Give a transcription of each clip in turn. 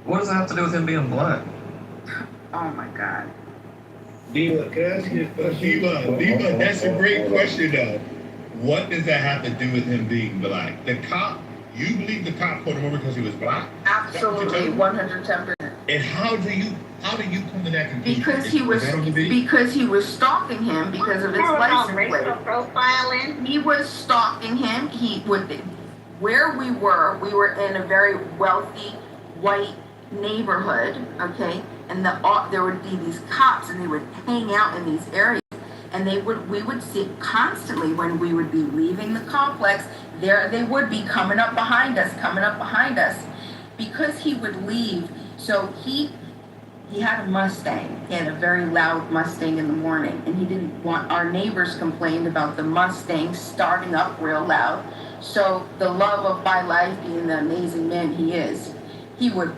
What does that have to do with him being black? Oh my God. Diva, can I ask you a question? Diva, that's a great question though. What does that have to do with him being black? The cop, you believe the cop pulled him over because he was black? Absolutely, 110%. And how do you come to that conclusion? Because he was stalking him because of his license plate. Profiling. He was stalking him. Where we were in a very wealthy white neighborhood, okay, and there would be these cops, and they would hang out in these areas, and we would see constantly when we would be leaving the complex. They would be coming up behind us, because he would leave. So he had a Mustang. He had a very loud Mustang in the morning, and he didn't want, our neighbors complained about the Mustang starting up real loud. So the love of my life, being the amazing man he is, he would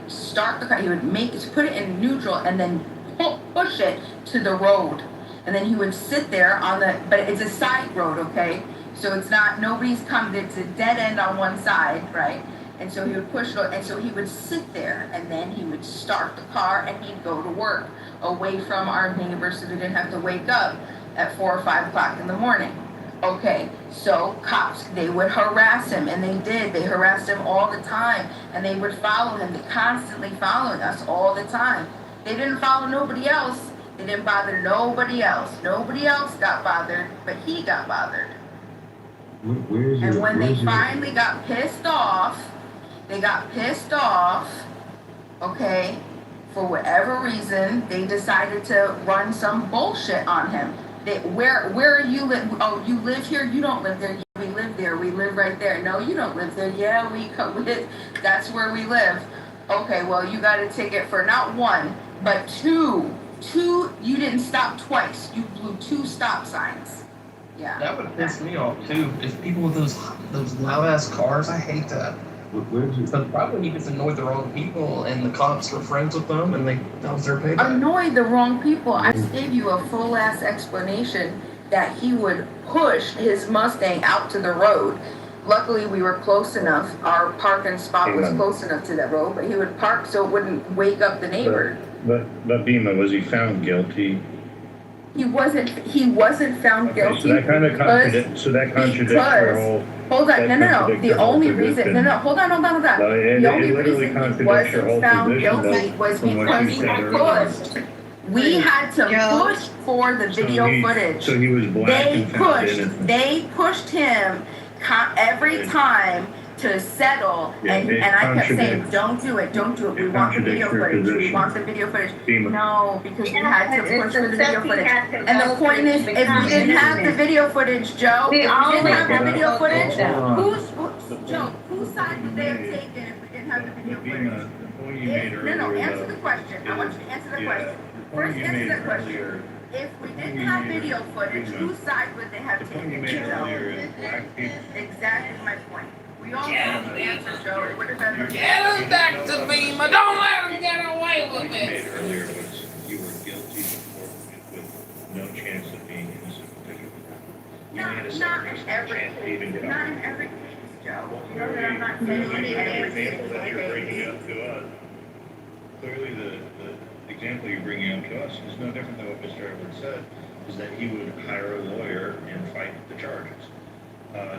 start the car, he would put it in neutral, and then push it to the road. And then he would sit there but it's a side road, okay? So it's not, nobody's coming, it's a dead end on one side, right? And so he would push it, and so he would sit there, and then he would start the car, and he'd go to work, away from our neighbors, so they didn't have to wake up at 4 or 5 o'clock in the morning. Okay, so cops, they would harass him, and they did. They harassed him all the time, and they would follow him. They constantly following us all the time. They didn't follow nobody else. They didn't bother nobody else. Nobody else got bothered, but he got bothered. And when they finally got pissed off, okay, for whatever reason, they decided to run some bullshit on him. Where are you live? Oh, you live here? You don't live there. Yeah, we live there. We live right there. No, you don't live there. Yeah, we come with. That's where we live. Okay, well, you got a ticket for not one, but two. You didn't stop twice. You blew 2 stop signs. Yeah. That would piss me off too. If people with those loud ass cars, I hate that. But probably he just annoyed the wrong people, and the cops were friends with them, and that was their payback. Annoyed the wrong people. I just gave you a full ass explanation that he would push his Mustang out to the road. Luckily, we were close enough. Our parking spot was close enough to that road, but he would park so it wouldn't wake up the neighbor. But Bima, was he found guilty? He wasn't found guilty. So that kind of contradicts your whole. Hold on, no. The only reason, hold on. The only reason he wasn't found guilty was because he pushed. We had to push for the video footage. So he was black. They pushed him every time to settle, and I kept saying, don't do it, we want the video footage, No, because we had to push for the video footage. And the point is, if we didn't have the video footage, Joe, whose side would they have taken if we didn't have the video footage? No, answer the question. I want you to answer the question. First, answer the question. If we didn't have video footage, whose side would they have taken, Joe? Exactly my point. We all know the answer, Joe. It would have been Get us back to Bima. Don't let him get away with it. Earlier was you were guilty with no chance of being innocent. Not in every case, Joe. You know that I'm not saying any example that you're bringing up to us. Clearly, the example you're bringing up to us is no different than what Mr. Edwards said, is that he would hire a lawyer and fight the charges.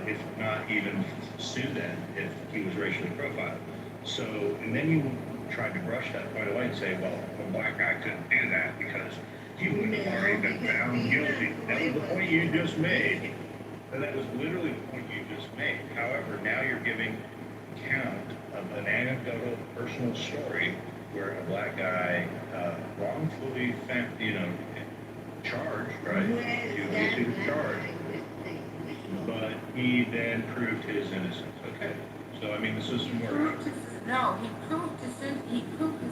If not even sue them if he was racially profiled. So, and then you tried to brush that point away and say, well, a black guy couldn't do that because he would have already been found guilty. That was the point you just made. And that was literally the point you just made. However, now you're giving account of an anecdotal personal story where a black guy wrongfully found, charged, right? He was charged. But he then proved his innocence. Okay. So, I mean, the system works. No, he proved his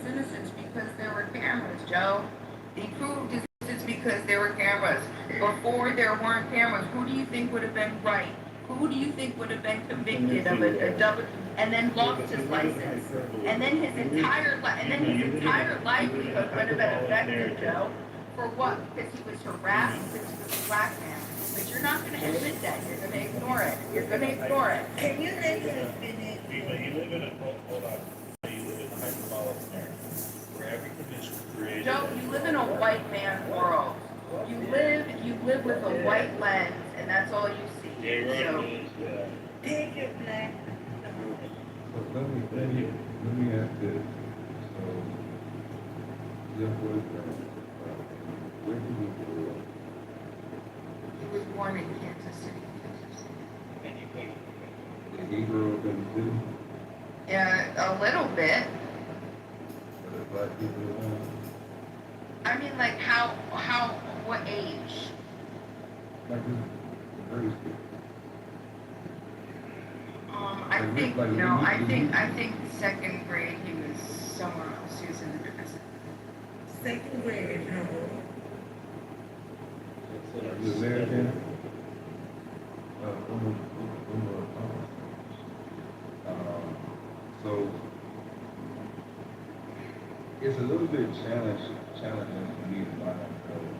innocence because there were cameras, Joe. He proved his innocence because there were cameras. Before there weren't cameras, who do you think would have been right? Who do you think would have been convicted of a double, and then lost his license? And then his entire livelihood would have been affected, Joe. For what? Because he was harassed because he was a black man. But you're not going to admit that. You're going to ignore it. Can you let him finish? You live in a, hold on. You white lens, and that's all you see. Yeah, right. So, Yeah. take it black. So let me ask this. So, your boyfriend, where did he grow up? He was born in Kansas City, Kansas. Did he grow up in the city? Yeah, a little bit. Were there black people around? I mean, like what age? Like this, very good. I think no. I think second grade he was somewhere else. He was in a different. Second grade, how old? Are you American? So it's a little bit challenging for me to find those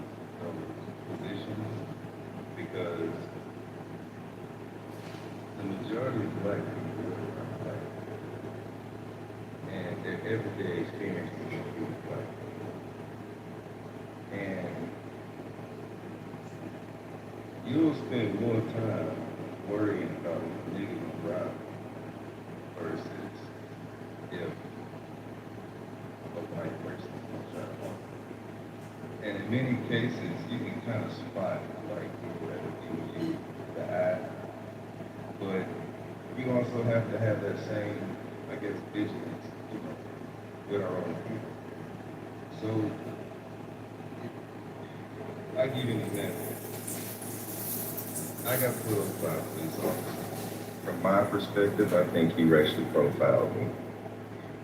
positions because the majority of black people are black, and their everyday experience is with black people. And you'll spend more time worrying about a nigga on drive versus if a white person is on. And in many cases, you can kind of spot white people that will give you the eye, but you also have to have that same, I guess, vigilance, with our own people. So, I'll give you an example. I got pulled over by a police officer. From my perspective, I think he racially profiled me.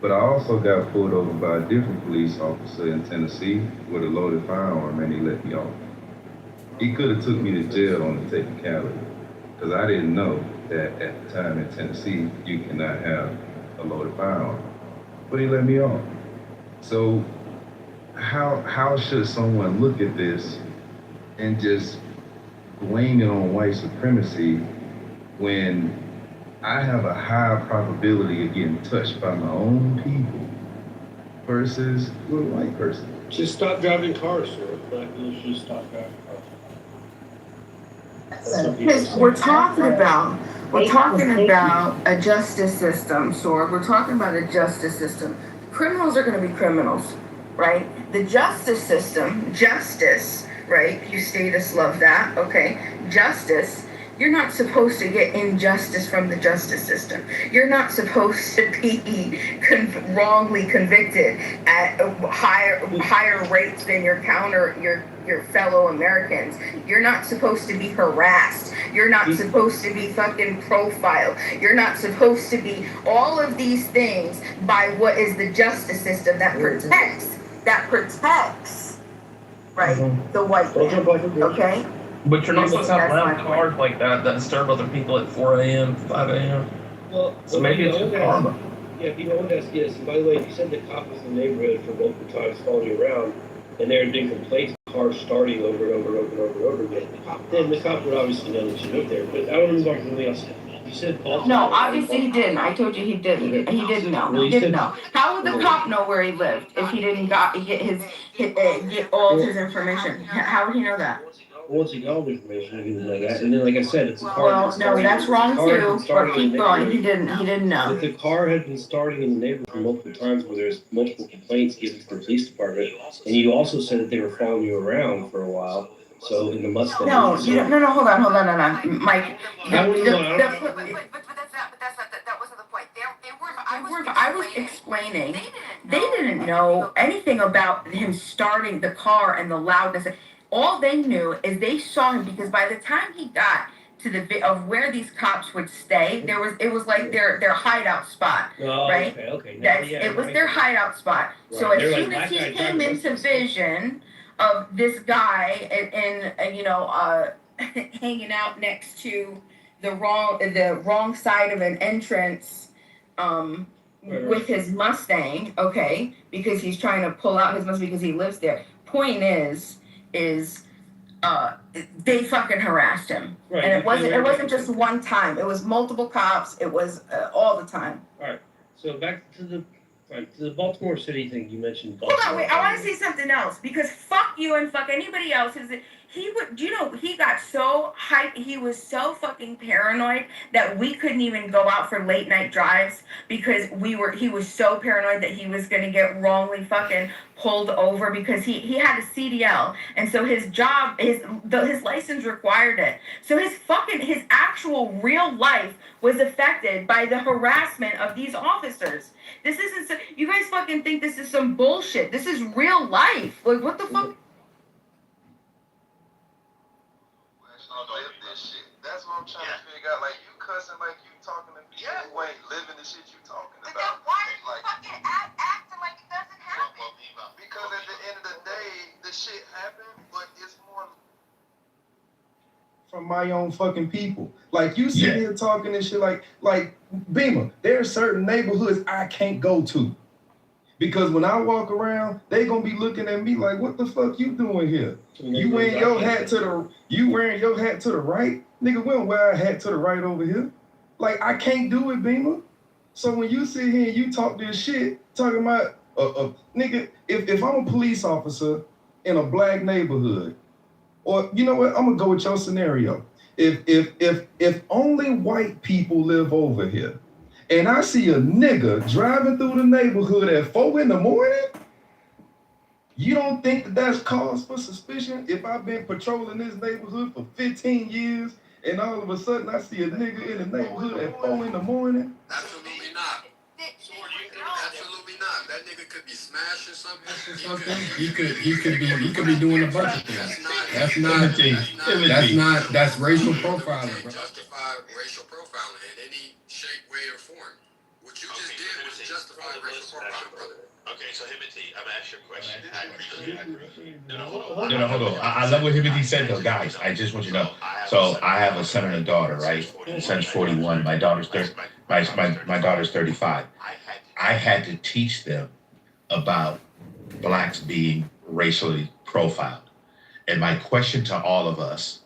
But I also got pulled over by a different police officer in Tennessee with a loaded firearm, and he let me off. He could have took me to jail on the technicality, because I didn't know that at the time in Tennessee, you cannot have a loaded firearm. But he let me off. So how should someone look at this and just blame it on white supremacy when I have a high probability of getting touched by my own people versus with a white person? Just stop driving cars, sir. Black people should just stop driving cars. Because we're talking about a justice system, Sword. We're talking about a justice system. Criminals are going to be criminals, right? The justice system, right? You statists love that, okay? Justice. You're not supposed to get injustice from the justice system. You're not supposed to be wrongly convicted at higher rates than your fellow Americans. You're not supposed to be harassed. You're not supposed to be fucking profiled. You're not supposed to be all of these things by what is the justice system that protects, right, the white man, okay? But you're not supposed to have loud cars like that disturb other people at 4 a.m., 5 a.m. Well, So maybe it's just karma. Yeah, people always ask, yes. And by the way, you said the cop was in the neighborhood for multiple times following you around, and there had been complaints of cars starting over and over again. Then the cop would obviously know that you lived there, but I don't remember anything else. You said Baltimore. No, obviously he didn't. I told you he didn't. He didn't know. He didn't know. How would the cop know where he lived if he didn't get all of his information? How would he know that? Once he got all the information, he didn't know that. And then, like I said, it's a car. Well, no, that's wrong too. But keep going. He didn't know. But the car had been starting in the neighborhood multiple times where there's multiple complaints given to the police department. And you also said that they were following you around for a while. So in the Mustang. No, hold on, Mike. That wasn't that wasn't the point. I was explaining. They didn't know anything about him starting the car and the loudness. All they knew is they saw him because by the time he got to of where these cops would stay, it was like their hideout spot, right? Okay. It was their hideout spot. Right. So as soon as he came into vision of this guy and hanging out next to the wrong side of an entrance, with his Mustang, okay, because he's trying to pull out his Mustang because he lives there. Point is they fucking harassed him, right. And it wasn't just one time. It was multiple cops. It was all the time. All right. So back to the Baltimore City thing you mentioned. Baltimore. Hold on, wait. I want to say something else because fuck you and fuck anybody else he got so hyped, he was so fucking paranoid that we couldn't even go out for late night drives because he was so paranoid that he was gonna get wrongly fucking pulled over because he had a CDL, and so his job, his license required it. So his actual real life was affected by the harassment of these officers. This isn't you guys fucking think this is some bullshit. This is real life. Like, what the fuck? Live this shit. That's what I'm trying to figure out. Like, you cussing like you talking to people who ain't living the shit you talking about. But then why are you fucking acting like it doesn't happen? Because at the end of the day, the shit happened, but it's more from my own fucking people. Like, you sit here talking this shit like Beamer, there are certain neighborhoods I can't go to. Because when I walk around, they gonna be looking at me like, what the fuck you doing here? You wearing your hat to the right? Nigga, we don't wear our hat to the right over here. Like, I can't do it, Beamer. So when you sit here and you talk this shit, talking about, nigga, if I'm a police officer in a black neighborhood, or you know what, I'm gonna go with your scenario. If only white people live over here, and I see a nigga driving through the neighborhood at 4 in the morning, you don't think that that's cause for suspicion? If I've been patrolling this neighborhood for 15 years, and all of a sudden I see a nigga in the neighborhood at 4 in the morning? Absolutely not. Absolutely not. That nigga could be smashing something. He could be doing a bunch of things. That's racial profiling, bro. Justify racial profiling in any shape, way, or form. What you just did was justify racial profiling, brother. Okay, so Himothy, I'm gonna ask you a question. No, hold on. I love what Himothy said, though, guys. I just want you to know. So I have a son and a daughter, right? My son's 41. My daughter's 35. I had to teach them about blacks being racially profiled. And my question to all of us,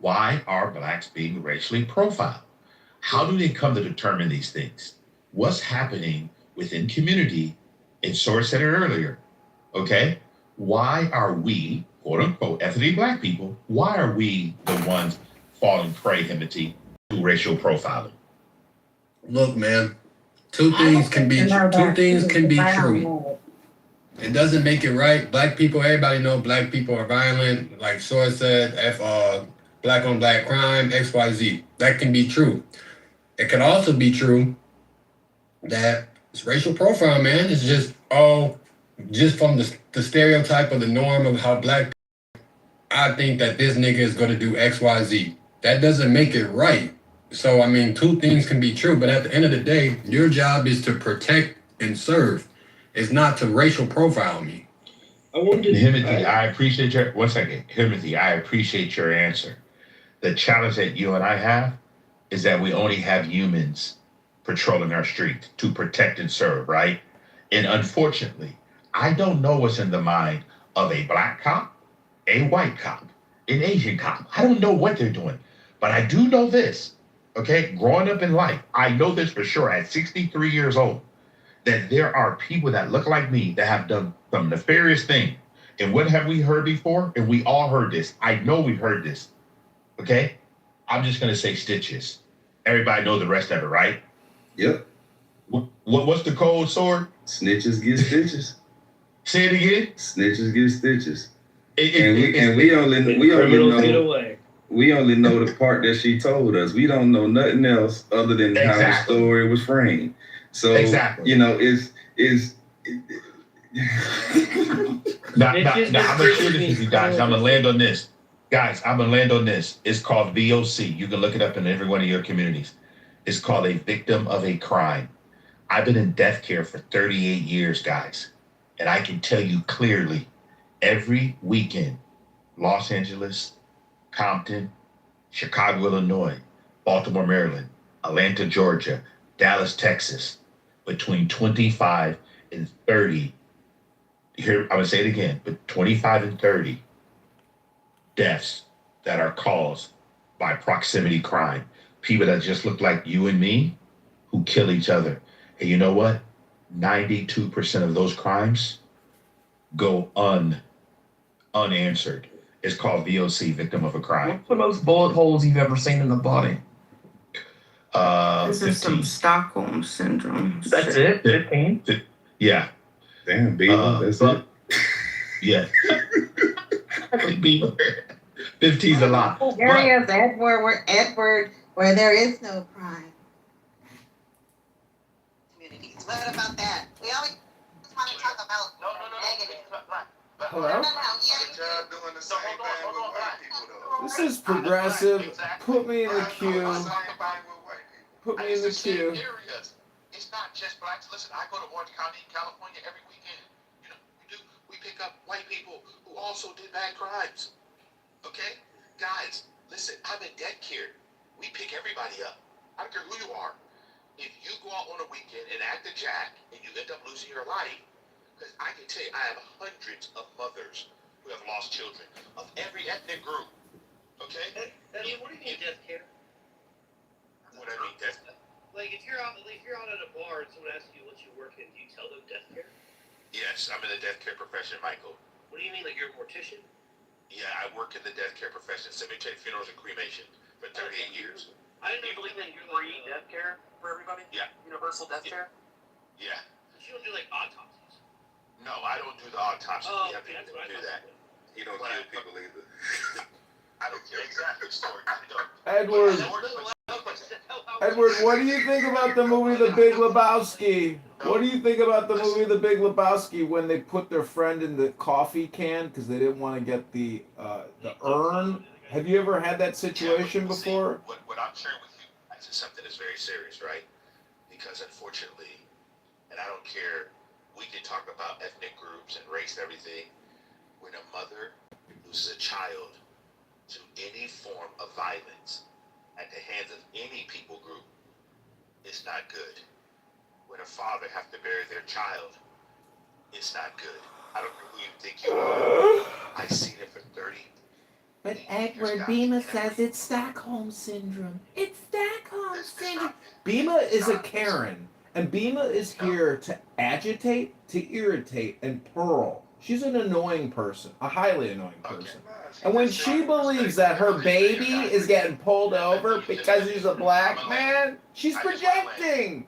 why are blacks being racially profiled? How do they come to determine these things? What's happening within community? And Source said it earlier, okay? Why are we, quote unquote, ethnically black people, why are we the ones falling prey, Himothy, to racial profiling? Look, man, two things can be true. It doesn't make it right. Black people, everybody know black people are violent. Like Source said, black on black crime, XYZ. That can be true. It could also be true that it's racial profile, man. It's just from the stereotype or the norm of how black people, I think that this nigga is going to do XYZ. That doesn't make it right. So, I mean, two things can be true, but at the end of the day, your job is to protect and serve. It's not to racial profile me. Himothy, I appreciate your, one second. Himothy, I appreciate your answer. The challenge that you and I have is that we only have humans patrolling our street to protect and serve, right? And unfortunately, I don't know what's in the mind of a black cop, a white cop, an Asian cop. I don't know what they're doing, but I do know this, okay? Growing up in life, I know this for sure at 63 years old, that there are people that look like me that have done some nefarious thing. And what have we heard before? And we all heard this. I know we've heard this, okay? I'm just gonna say stitches. Everybody know the rest of it, right? Yep. What's the code, Sword? Snitches get stitches. Say it again. Snitches get stitches. We only know the part that she told us. We don't know nothing else other than how the story was framed. So you know, Now, I'm gonna share this with you guys. I'm gonna land on this. Guys, I'm gonna land on this. It's called VOC. You can look it up in every one of your communities. It's called a victim of a crime. I've been in death care for 38 years, guys. And I can tell you clearly, every weekend, Los Angeles, Compton, Chicago, Illinois, Baltimore, Maryland, Atlanta, Georgia, Dallas, Texas, between 25 and 30, here, I'm gonna say it again, but 25 and 30 deaths that are caused by proximity crime. People that just look like you and me who kill each other. And you know what? 92% of those crimes go unanswered. It's called VOC, victim of a crime. What's the most bullet holes you've ever seen in the body? This is some 15. Stockholm syndrome. That's it? 15? Yeah. Damn, Beaver, that's but- it. Yeah. Beaver. 15's a lot. Area of Edward, where there is no crime. Communities. What about that? We always want to talk about negative. Hello? Yeah, doing the same thing with white people, though. This is progressive. Put me in the queue. Put me in the queue. It's not just blacks. Listen, I go to Orange County, California every weekend. You know, we pick up white people who also did bad crimes. Okay? Guys, listen, I'm in debt care. We pick everybody up. I don't care who you are. If you go out on a weekend and act a jack and you end up losing your life, because I can tell you, I have hundreds of mothers who have lost children of every ethnic group. Okay? What do you mean death care? What I mean, death. Like if you're out at a bar and someone asks you what you work in, do you tell them death care? Yes, I'm in the death care profession, Michael. What do you mean, like you're a mortician? Yeah, I work in the death care profession, cemetery, funerals, and cremation for 38 years. I didn't believe that you're free death care for everybody. Yeah. Universal death care. Yeah. But you don't do like autopsies. No, I don't do the autopsy. Oh, We have okay, people that's who what do I that. thought. You don't kill people either. I don't care exactly story. I don't. Edward, Edward, what do you think about the movie The Big Lebowski? What do you think about the movie The Big Lebowski when they put their friend in the coffee can because they didn't want to get the urn? Have you ever had that situation before? What I'm sharing with you is something that's very serious, right? Because unfortunately, and I don't care, we can talk about ethnic groups and race and everything. When a mother loses a child to any form of violence at the hands of any people group, it's not good. When a father has to bury their child, it's not good. I don't know who you think you are. I've seen it for 30. But Edward, Bima says it's Stockholm syndrome. It's Stockholm syndrome. Bima is a Karen, and Bima is here to agitate, to irritate, and pearl. She's an annoying person, a highly annoying person. And when she believes that her baby is getting pulled over because he's a black man, she's projecting.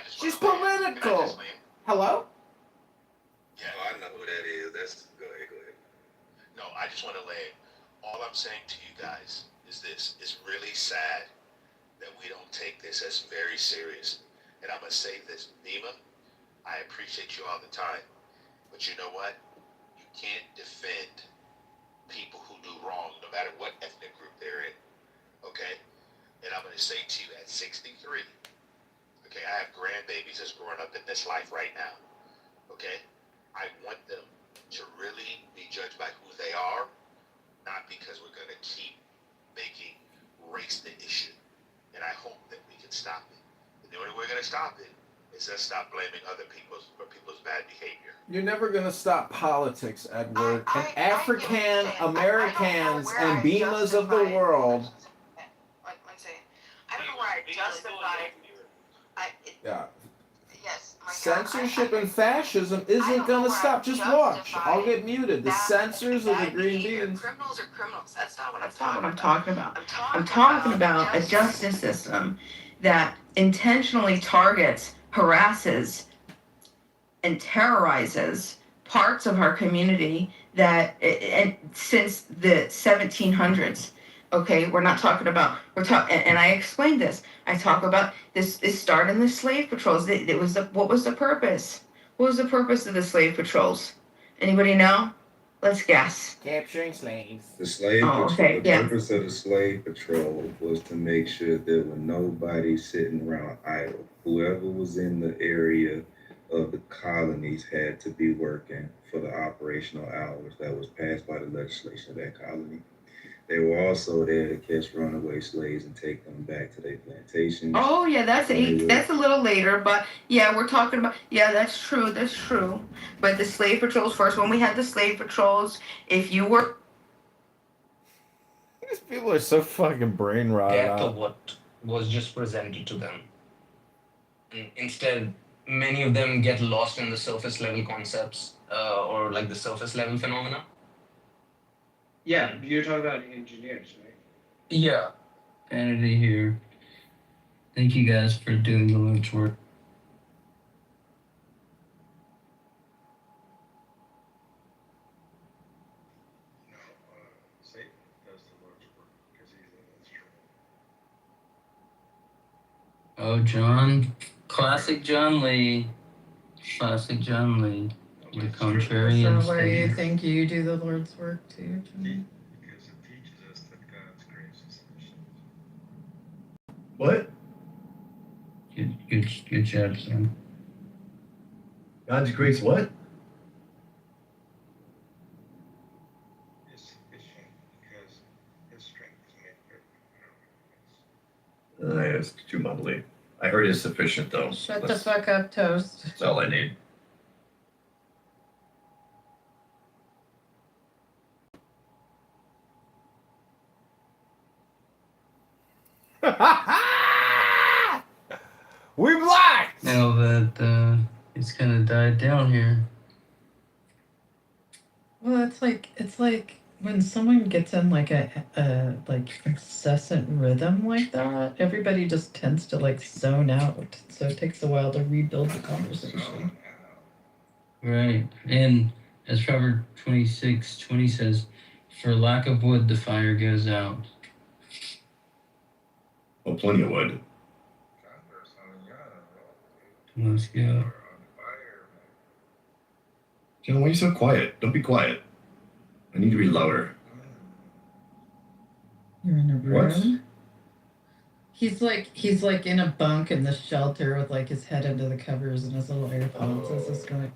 She's political. Hello? Yeah. Oh, I know who that is. Go ahead. No, I just want to lay. All I'm saying to you guys is this. It's really sad that we don't take this as very serious. And I'm going to say this. Nima, I appreciate you all the time. But you know what? You can't defend people who do wrong, no matter what ethnic group they're in. Okay? And I'm going to say to you at 63, okay, I have grandbabies that's growing up in this life right now. Okay? I want them to really be judged by who they are, not because we're going to keep making race the issue. And I hope that we can stop it. And the only way we're going to stop it is us stop blaming other people for people's bad behavior. You're never going to stop politics, Edward. And African Americans and Bimas of the world. I don't know where I justified. Yeah. Yes. Censorship and fascism isn't going to stop. Just watch. I'll get muted. The censors of the green beans. Criminals are criminals. That's not what I'm talking about. I'm talking about a justice system that intentionally targets, harasses, and terrorizes parts of our community that, and since the 1700s. Okay, we're not talking about, and I explained this. I talk about this. It started in the slave patrols. What was the purpose? What was the purpose of the slave patrols? Anybody know? Let's guess. Capturing slaves. The purpose of the slave patrol was to make sure there were nobody sitting around idle. Whoever was in the area of the colonies had to be working for the operational hours that was passed by the legislation of that colony. They were also there to catch runaway slaves and take them back to their plantations. Oh yeah, that's a little later, but yeah, we're talking about, yeah, that's true. But the slave patrols first, when we had the slave patrols, if you were... These people are so fucking brain rotted Depth of out. what was just presented to them. And instead, many of them get lost in the surface level concepts or like the surface level phenomena. Yeah, you're talking about engineers, right? Yeah. Vanity here. Thank you guys for doing the Lord's work. Satan does the Lord's work because he's an instrument. Oh, John. Classic John Lee. Classic John Lee. The contrarian. So where you think you do the Lord's work too, John? Because it teaches us that God's grace is sufficient. What? Good job, son. God's grace what? Is sufficient because his strength is made perfect. That's too mumbly. I heard it's sufficient though. Shut the fuck up, Toast. That's all I need. We blacked! Now that it's kind of died down here. Well, it's like when someone gets in like a like incessant rhythm like that, everybody just tends to like zone out. So it takes a while to rebuild the conversation. Right. And as Proverbs 26:20 says, for lack of wood, the fire goes out. Oh, plenty of wood. Let's go. John, why are you so quiet? Don't be quiet. I need to be louder. You're in a room. What? He's like in a bunk in the shelter with like his head under the covers and his little AirPods. This is going.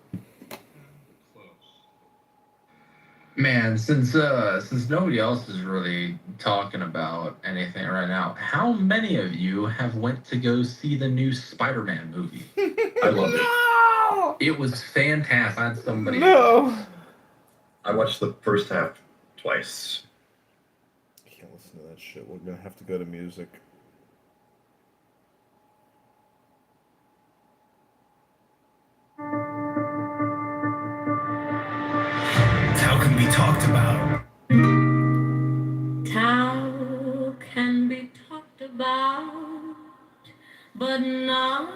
Man, since nobody else is really talking about anything right now, how many of you have went to go see the new Spider-Man movie? I loved it. It was fantastic. I had somebody. No. I watched the first half twice. I can't listen to that shit. We're gonna have to go to music. How can be talked about? Tao can be talked about, but not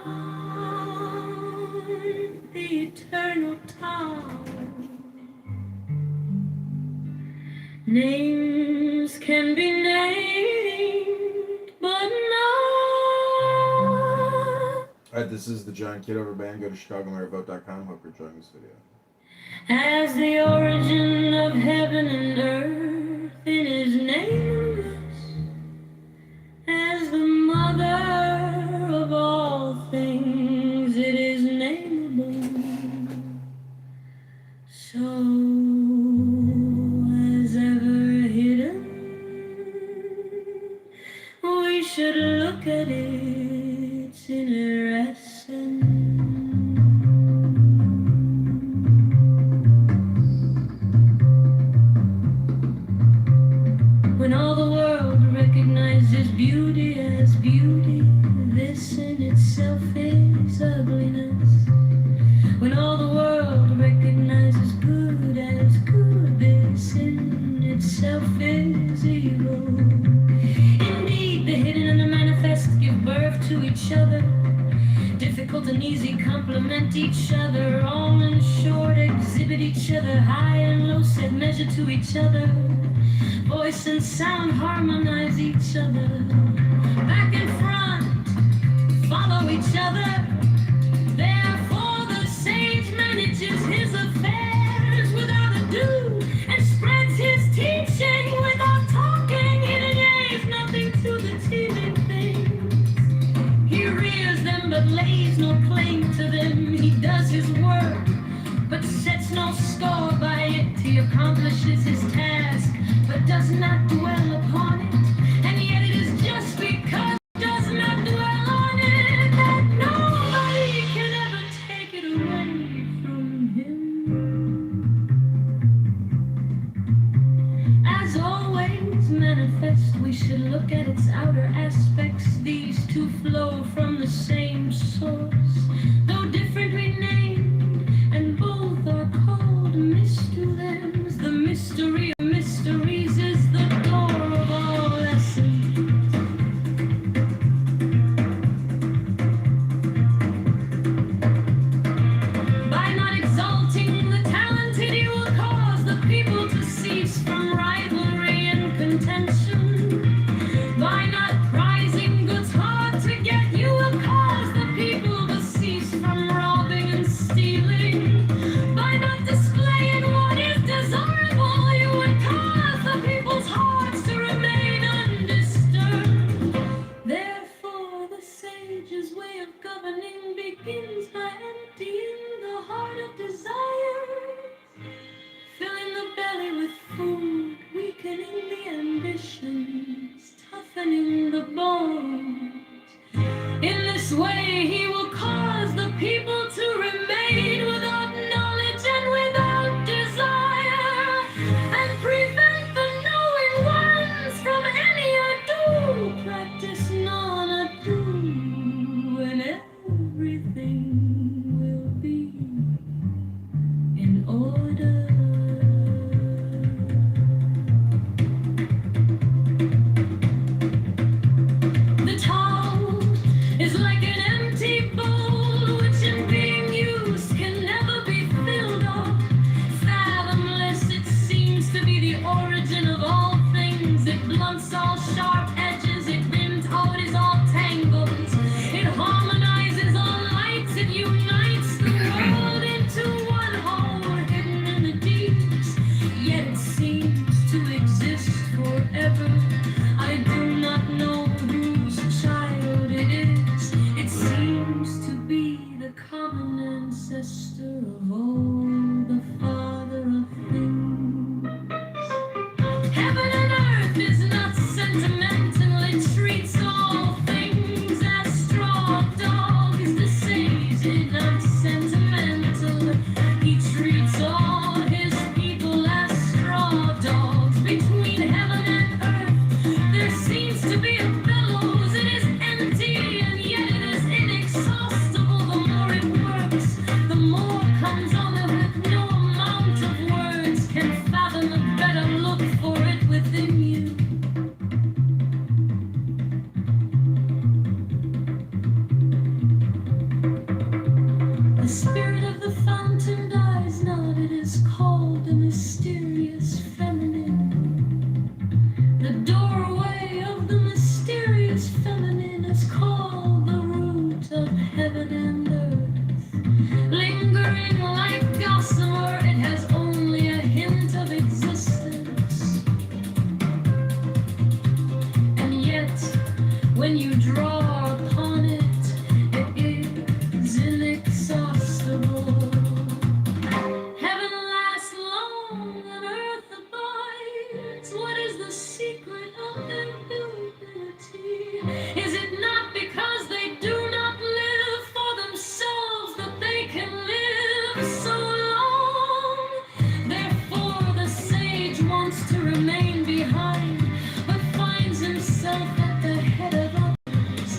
the eternal Tao. Names can be named, but not. Alright, this is the John Kitover Band. Go to ChicagoMaryVote.com. Hope you're enjoying this video. As the origin of heaven and earth, it is nameless. As the mother of all things, it is nameable. So, as ever hidden, we should look at its inner essence. When all the world recognizes beauty as beauty, this in itself is ugliness. When all the world recognizes good as good, this in itself is evil. Indeed, the hidden and the manifest give birth to each other. Difficult and easy complement each other. All in short exhibit each other. High and low set measure to each other. Voice and sound harmonize each other. Back and front follow each other. Therefore the sage manages his affairs without ado and spreads his teaching without talking. He delays nothing to the teeming things. He rears them but lays no claim to them. He does his work but sets no store by it. He accomplishes his task but does not dwell upon it. And yet it is just because he does not dwell on it that nobody can ever take it away from him. As always manifest, we should look at its outer aspects. These two flow from the same source, though differently named, and both are called mysteries. The mystery of mysteries is called the mysterious feminine. The doorway of the mysterious feminine is called the root of heaven and earth. Lingering like gossamer, it has only a hint of existence. And yet, when you draw upon it, it is inexhaustible. Heaven lasts long and earth abides. What is the secret of their durability? Is it not because they do not live for themselves that they can live so long? Therefore the sage wants to remain behind, but finds himself at the head of others,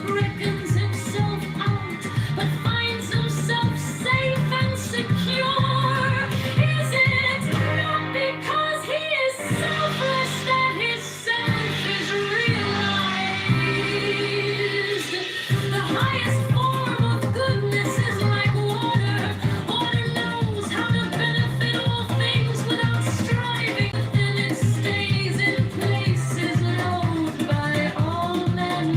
reckons himself out, but finds himself safe and secure. Is it not because he is selfless that his self is realized? The highest form of goodness is like water. Water knows how to benefit all things without striving, and it stays in places loved by all men.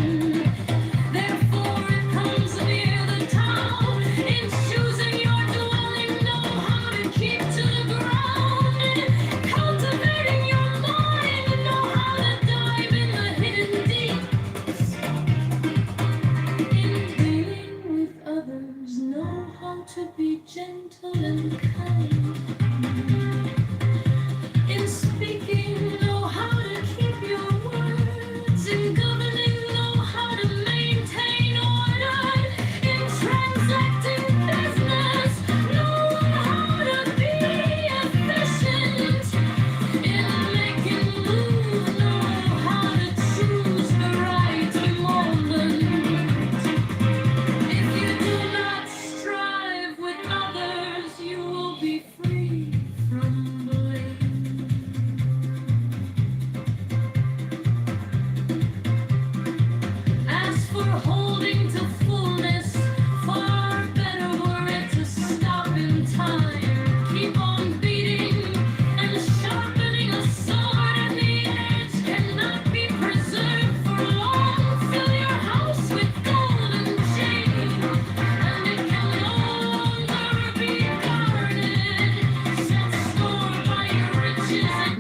Therefore it comes near the town. In choosing your dwelling, know how to keep to the ground. Cultivating your mind, know how to dive in the hidden deeps. In dealing with others, know how to be gentle and kind. In speaking, know how to keep your words. In governing, know how to maintain order. In transacting business, know how to be efficient. In making moves, know how to choose the right moment. If you do not strive with others, you will be free from blame. As for holding to fullness, far better were it to stop in time. Keep on beating and sharpening a sword, and the edge cannot be preserved for long. Fill your house with gold and jade, and it can no longer be guarded. Set store by your riches and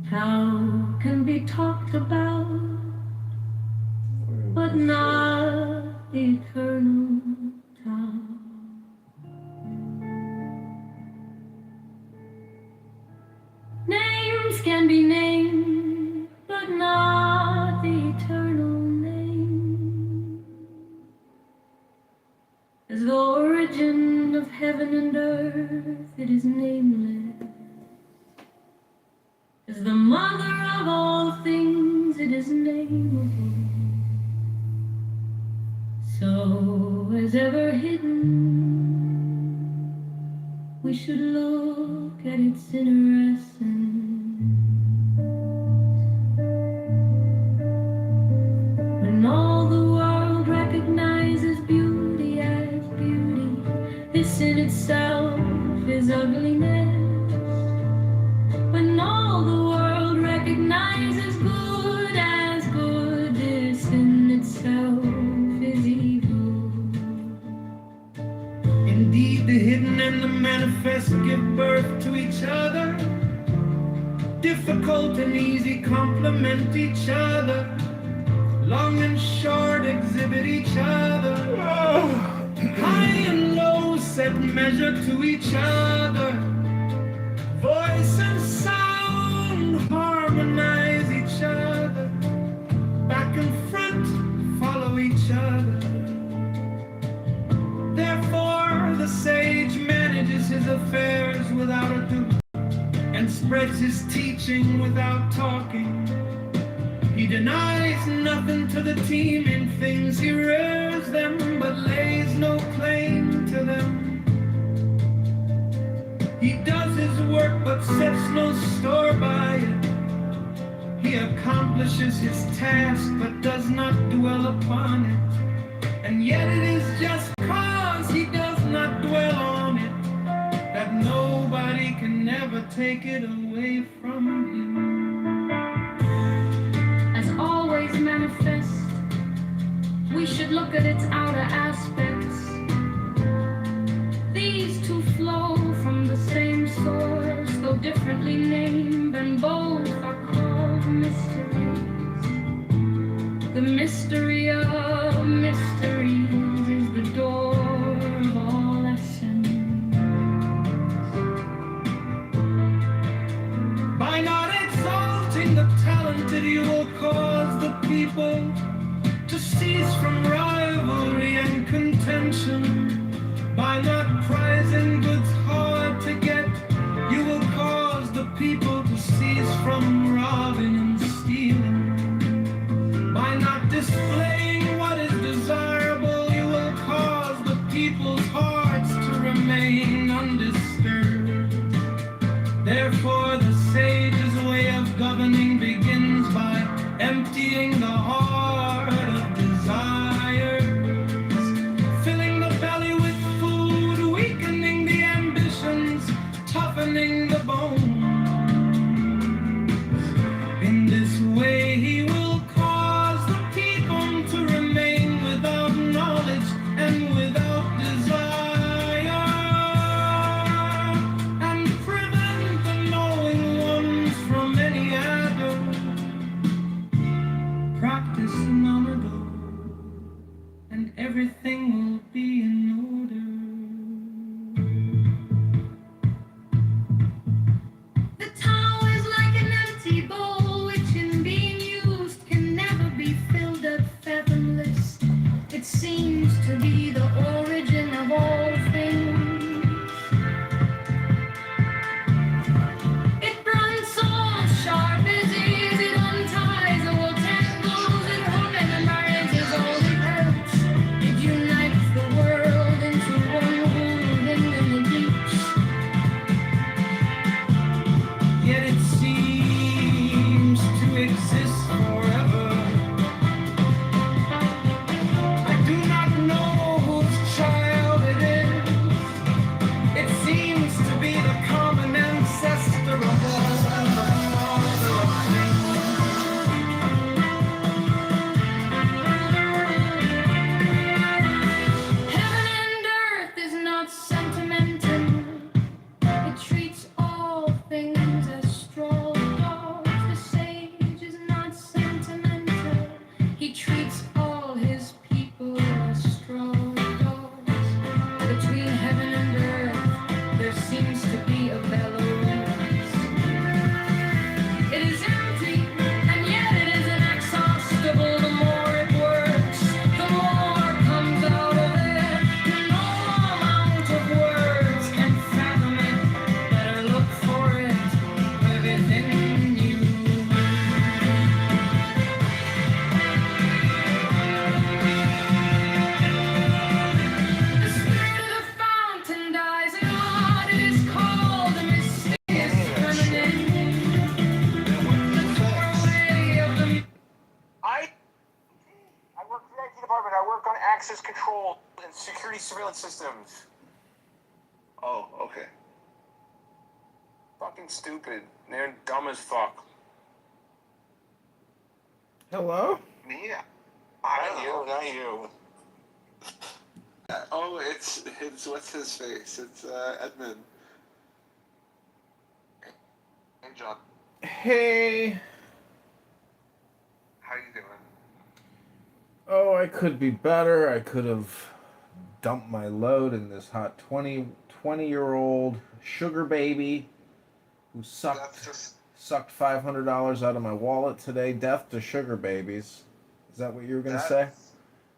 how can be talked about, but not the eternal Tao. Names can be named, but not the eternal name. As the origin of heaven and earth, it is nameless. As the mother of all things, it is nameable. So, as ever hidden, we should look at its inner essence. When all the world recognizes beauty as beauty, this in itself is ugliness. When all the world recognizes good as good, this in itself is evil. Indeed, the hidden and the manifest give birth to each other. Difficult and easy complement each other. Long and short exhibit each other. High and low set measure to each other. Voice and sound harmonize each other. Back and front follow each other. Therefore, the sage manages his affairs without ado and spreads his teaching without talking. He denies nothing to the team in things he rears them, but lays no claim to them. He does his work but sets no store by it. He accomplishes his task but does not dwell upon it. And yet it is just cause he does not dwell on it that nobody can ever take it away from him. As always manifest, we should look at its outer aspects. These two flow from the same source, though differently named, and both are called mysteries. The mystery of mysteries is the door of all essence. By not exalting the talented, you will cause the people to cease from rivalry and contention. By not prizing goods hard to get, you will cause the people to cease from robbing and stealing. By not displaying what is desirable, you will cause the people's hearts to remain undisturbed. Therefore, the sage's way of governing begins by emptying the heart of desires, filling the belly with food, weakening the ambitions, toughening the bones. In this way, he will cause the people to remain without knowledge and without desire, and prevent the knowing ones from any other. Practice Namado, and everything will be in order. The Tao is like an empty bowl, which in being used can never be filled up fathomless. It seems to be the origin of all things. It runs so sharp as ease, it unties all tangles, it harmonizes all it hurts. It unites the world into one whole in the deeps. Yet it seems to exist forever. I do not know whose child it is. It seems to be the common ancestor of all the father of things. Heaven and earth is not sentimental. It treats all things as straw dogs. The sage is not sentimental. He treats all his people as straw dogs. Between heaven and earth, there seems to be a balance. It is empty, and yet it is inexhaustible. The more it works, the more comes out of it. No amount of words can fathom it. Better look for it within you. The spirit of the fountain dies in God. It is called the mysterious feminine. The doorway of the I work for the IT department. I work on access control and security surveillance systems. Oh, okay. Fucking stupid. They're dumb as fuck. Hello? Me? Not you. Oh, it's what's his face? It's Edmund. Hey, John. Hey. How you doing? Oh, I could be better. I could have dumped my load in this hot 20-year-old sugar baby who sucked $500 out of my wallet today. Death to sugar babies. Is that what you were going to say?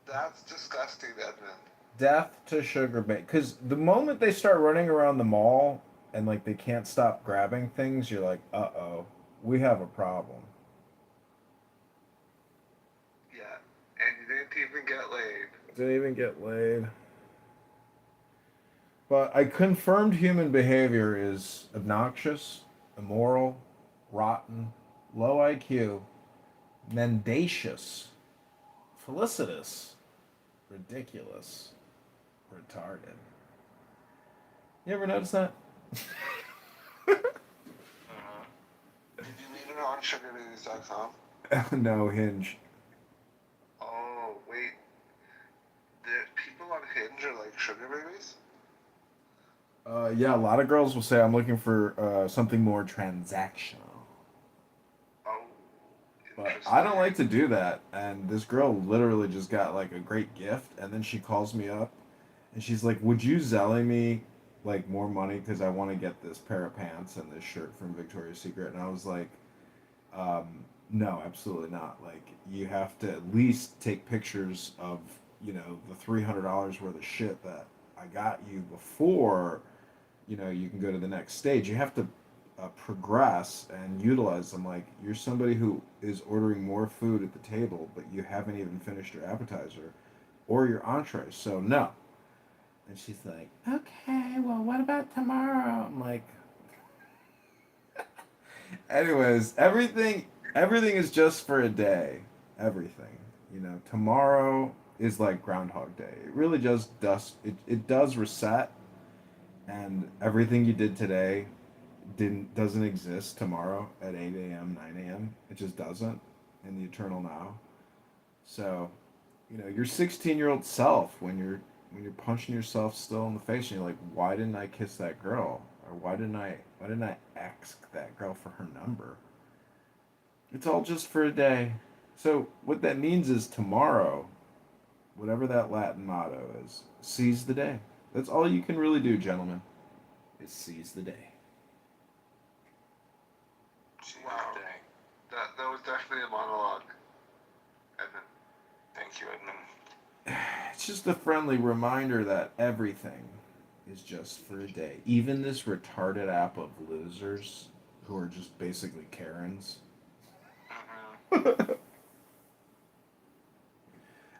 That's disgusting, Edmund. Death to sugar baby. Because the moment they start running around the mall and like they can't stop grabbing things, you're like, uh-oh, we have a problem. Didn't even get laid. But I confirmed human behavior is obnoxious, immoral, rotten, low IQ, mendacious, felicitous, ridiculous, retarded. You ever notice that? Did you meet her on sugarbabies.com? No, Hinge. Oh, wait. The people on Hinge are like sugar babies? Yeah, a lot of girls will say I'm looking for something more transactional. Oh, But I don't like to do that. And this girl literally just got like a great gift, and then she calls me up, and she's like, "Would you Zelly me like more money because I want to get this pair of pants and this shirt from Victoria's Secret?" And I was like, "No, absolutely not. Like, you have to at least take pictures of the $300 worth of shit that I got you before." You can go to the next stage. You have to progress and utilize them. Like, you're somebody who is ordering more food at the table, but you haven't even finished your appetizer or your entree. So no. And she's like, okay, well, what about tomorrow? I'm like, anyways, everything is just for a day. Everything. Tomorrow is like Groundhog Day. It really just it does reset, and everything you did today doesn't exist tomorrow at 8 a.m., 9 a.m. It just doesn't in the eternal now. So, your 16-year-old self, when you're punching yourself still in the face and you're like, why didn't I kiss that girl? Or why didn't I ask that girl for her number? It's all just for a day. So what that means is tomorrow, whatever that Latin motto is, seize the day. That's all you can really do, gentlemen, is seize the day. Wow. That was definitely a monologue. Edmund. Thank you, Edmund. It's just a friendly reminder that everything is just for a day. Even this retarded app of losers who are just basically Karens. What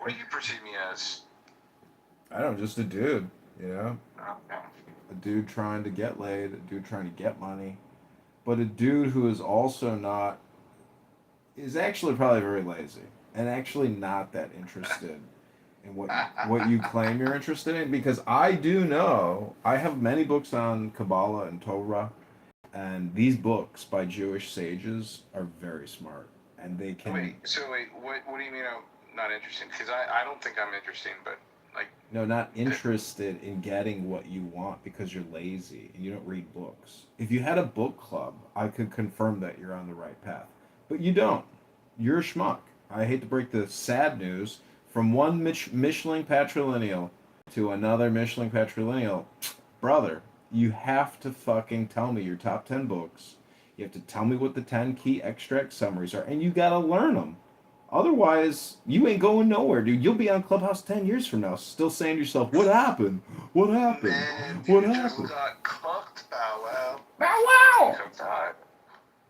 do you perceive me as? I don't know, just a dude, Okay. a dude trying to get laid, a dude trying to get money, but a dude who is also not, is actually probably very lazy and actually not that interested in what you claim you're interested in. Because I do know, I have many books on Kabbalah and Torah, and these books by Jewish sages are very smart, and they can. Wait, what do you mean I'm not interested? Because I don't think I'm interesting, but like. No, not interested in getting what you want because you're lazy and you don't read books. If you had a book club, I could confirm that you're on the right path. But you don't. You're a schmuck. I hate to break the sad news. From one Michelin patrilineal to another Michelin patrilineal, brother, you have to fucking tell me your top 10 books. You have to tell me what the 10 key extract summaries are, and you gotta learn them. Otherwise, you ain't going nowhere, dude. You'll be on Clubhouse 10 years from now, still saying to yourself, what happened? What happened? Man, What you happened? just got cooked, Bow Wow. Bow Wow! Cooked hard.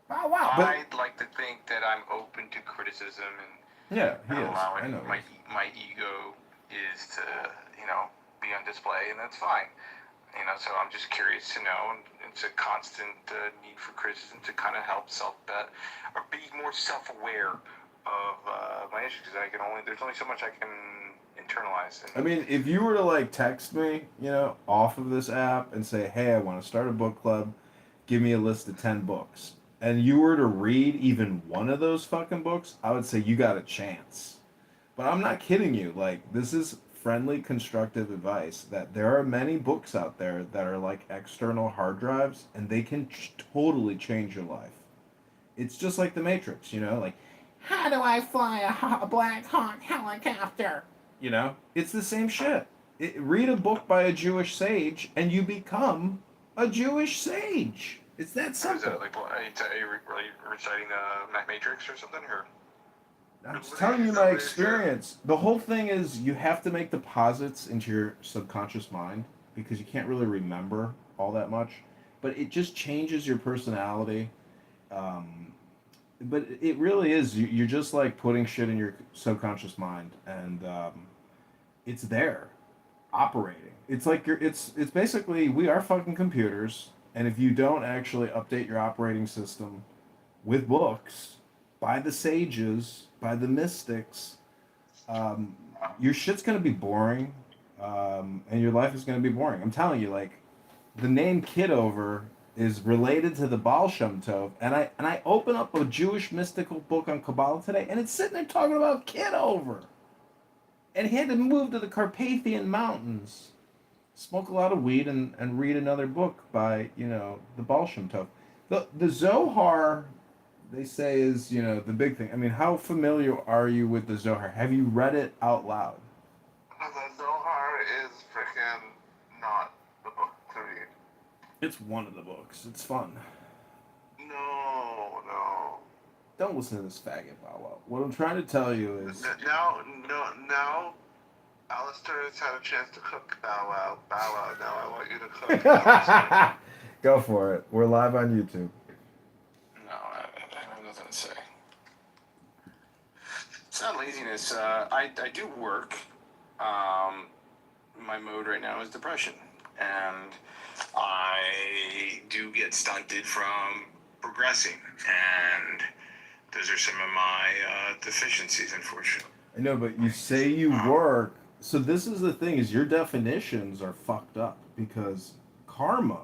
Bow Wow! But, I'd like to think that I'm open to criticism and yeah, he is. allowing I know. my ego is to, be on display, and that's fine. So I'm just curious to know, and it's a constant need for criticism to kind of help or be more self-aware of my issues, because there's only so much I can internalize. I mean, if you were to text me, off of this app and say, hey, I want to start a book club, give me a list of 10 books, and you were to read even one of those fucking books, I would say you got a chance. But I'm not kidding you. This is friendly, constructive advice that there are many books out there that are like external hard drives, and they can totally change your life. It's just like the Matrix, how do I fly a Black Hawk helicopter? It's the same shit. Read a book by a Jewish sage, and you become a Jewish sage. It's that simple. Is that are you really reciting Matrix or something, or? I'm just telling you my experience. The whole thing is you have to make deposits into your subconscious mind because you can't really remember all that much. But it just changes your personality. But it really is. You're just putting shit in your subconscious mind. And it's there, operating. It's like it's basically we are fucking computers, and if you don't actually update your operating system with books by the sages, by the mystics, your shit's gonna be boring, and your life is gonna be boring. I'm telling you, like the name Kitover is related to the Baal Shem Tov, and I open up a Jewish mystical book on Kabbalah today, and it's sitting there talking about Kitover, and he had to move to the Carpathian Mountains, smoke a lot of weed, and read another book by the Baal Shem Tov. The Zohar, they say, is the big thing. I mean, how familiar are you with the Zohar? Have you read it out loud? The Zohar is freaking not the book to read. It's one of the books. It's fun. No. Don't listen to this faggot Bow Wow. What I'm trying to tell you is Now, Alistair has had a chance to cook Bow Wow. Bow Wow, now I want you to cook Alistair. go for it. We're live on YouTube. No, I have nothing to say. It's not laziness. I do work. My mode right now is depression. And I do get stunted from progressing. And those are some of my deficiencies, unfortunately. I know, but you say you work. So this is the thing: is your definitions are fucked up because karma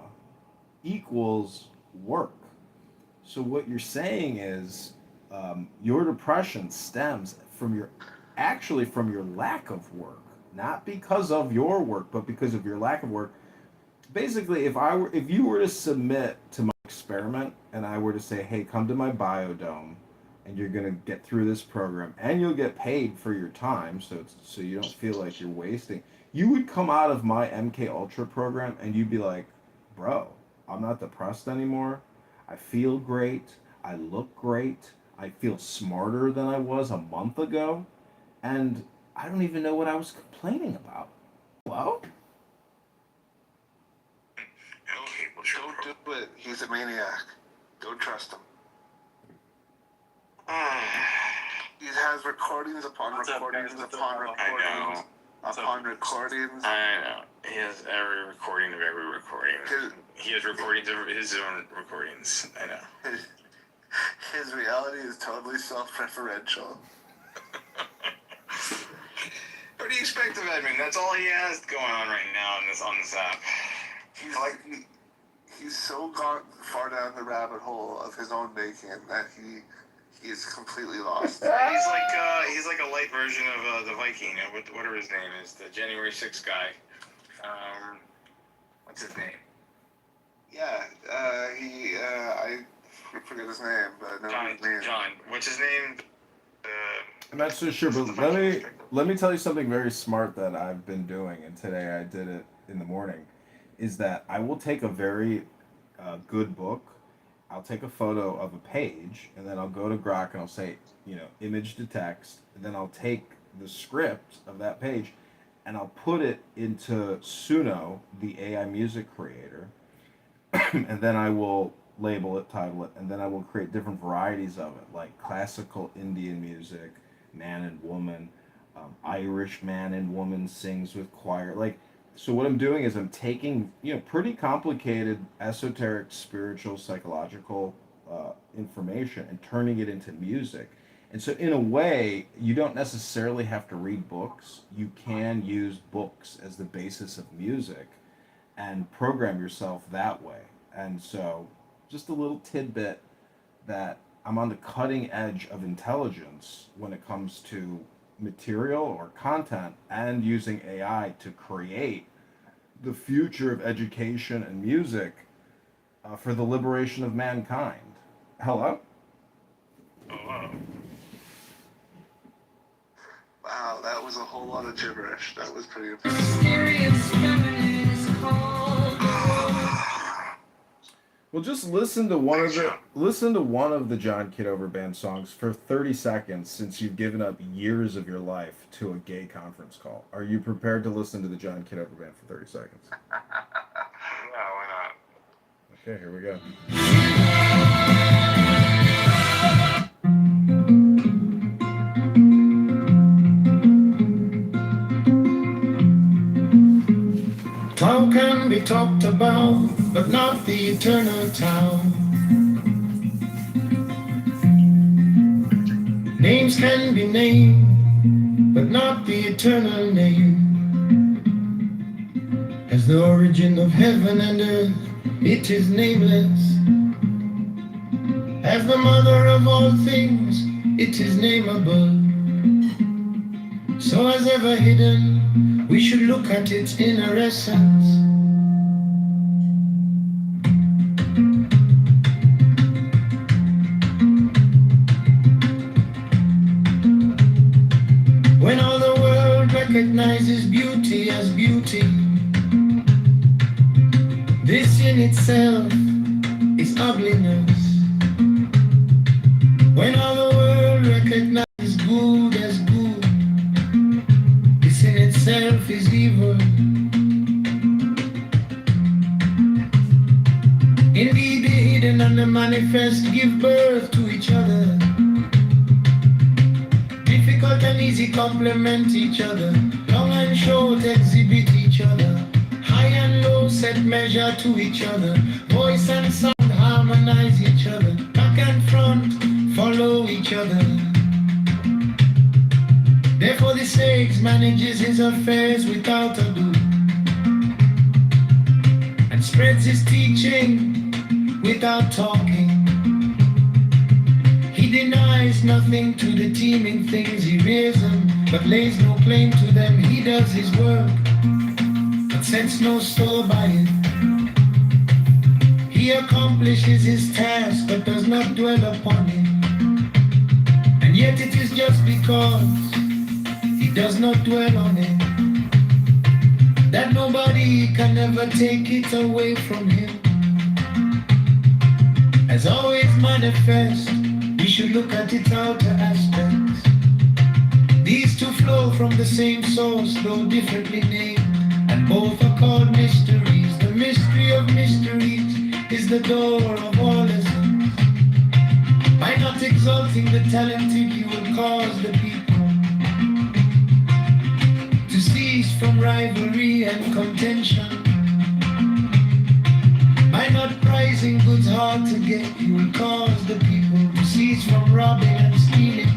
equals work. So what you're saying is your depression stems from your lack of work, not because of your work, but because of your lack of work. Basically, if you were to submit to my experiment and I were to say, hey, come to my biodome and you're going to get through this program and you'll get paid for your time so you don't feel like you're wasting, you would come out of my MK Ultra program and you'd be like, bro, I'm not depressed anymore. I feel great. I look great. I feel smarter than I was a month ago. And I don't even know what I was complaining about. Hello? Don't do it. He's a maniac. Don't trust him. He has recordings upon recordings upon recordings upon recordings. I know. He has every recording of every recording. He has recordings of his own recordings. I know. His reality is totally self-referential. What do you expect of Edmund? That's all he has going on right now on this app. He's so gone far down the rabbit hole of his own making that he is completely lost. He's like a light version of the Viking. Whatever his name is, the January 6th guy. What's his name? Yeah, I forget his name, but no, John. What's his name? I'm not so sure, but let me tell you something very smart that I've been doing, and today I did it in the morning, is that I will take a very good book, I'll take a photo of a page, and then I'll go to Grok and I'll say, image to text, and then I'll take the script of that page and I'll put it into Suno, the AI music creator, and then I will label it, title it, and then I will create different varieties of it, like classical Indian music, man and woman, Irish man and woman sings with choir. So what I'm doing is I'm taking, pretty complicated, esoteric, spiritual, psychological information and turning it into music. And so in a way, you don't necessarily have to read books. You can use books as the basis of music and program yourself that way. And so just a little tidbit that I'm on the cutting edge of intelligence when it comes to material or content and using AI to create the future of education and music for the liberation of mankind. Hello? Wow, that was a whole lot of gibberish. That was pretty impressive. Well, just listen to one of the John Kitover Band songs for 30 seconds, since you've given up years of your life to a gay conference call. Are you prepared to listen to the John Kitover Band for 30 seconds? Yeah, why not? Okay, here we go. Town can be talked about, but not the eternal town. Names can be named, but not the eternal name. As the origin of heaven and earth, it is nameless. As the mother of all things, it is nameable. So as ever hidden, we should look at its inner essence. When all the world recognizes beauty as beauty, this in itself is ugliness. When all the world recognizes good as good, this in itself is evil. Indeed, the hidden and the manifest give birth to each other. Difficult and easy complement each other. Long and short exhibit each other. High and low set measure to each other. Voice and sound harmonize each other. Back and front follow each other. Therefore the sage manages his affairs without ado, and spreads his teaching without talking. He denies nothing to the teeming things, he rears them, but lays no claim to them. He does his work, but sets no store by it. He accomplishes his task, but does not dwell upon it. And yet it is just because he does not dwell on it that nobody can ever take it away from him. As always manifest, we should look at its outer aspects. These two flow from the same source, though differently named, and both are called mysteries. The mystery of mysteries is the door of all essence. By not exalting the talented, you will cause the people to cease from rivalry and contention. By not prizing goods hard to get, you will cause the people to cease from robbing and stealing.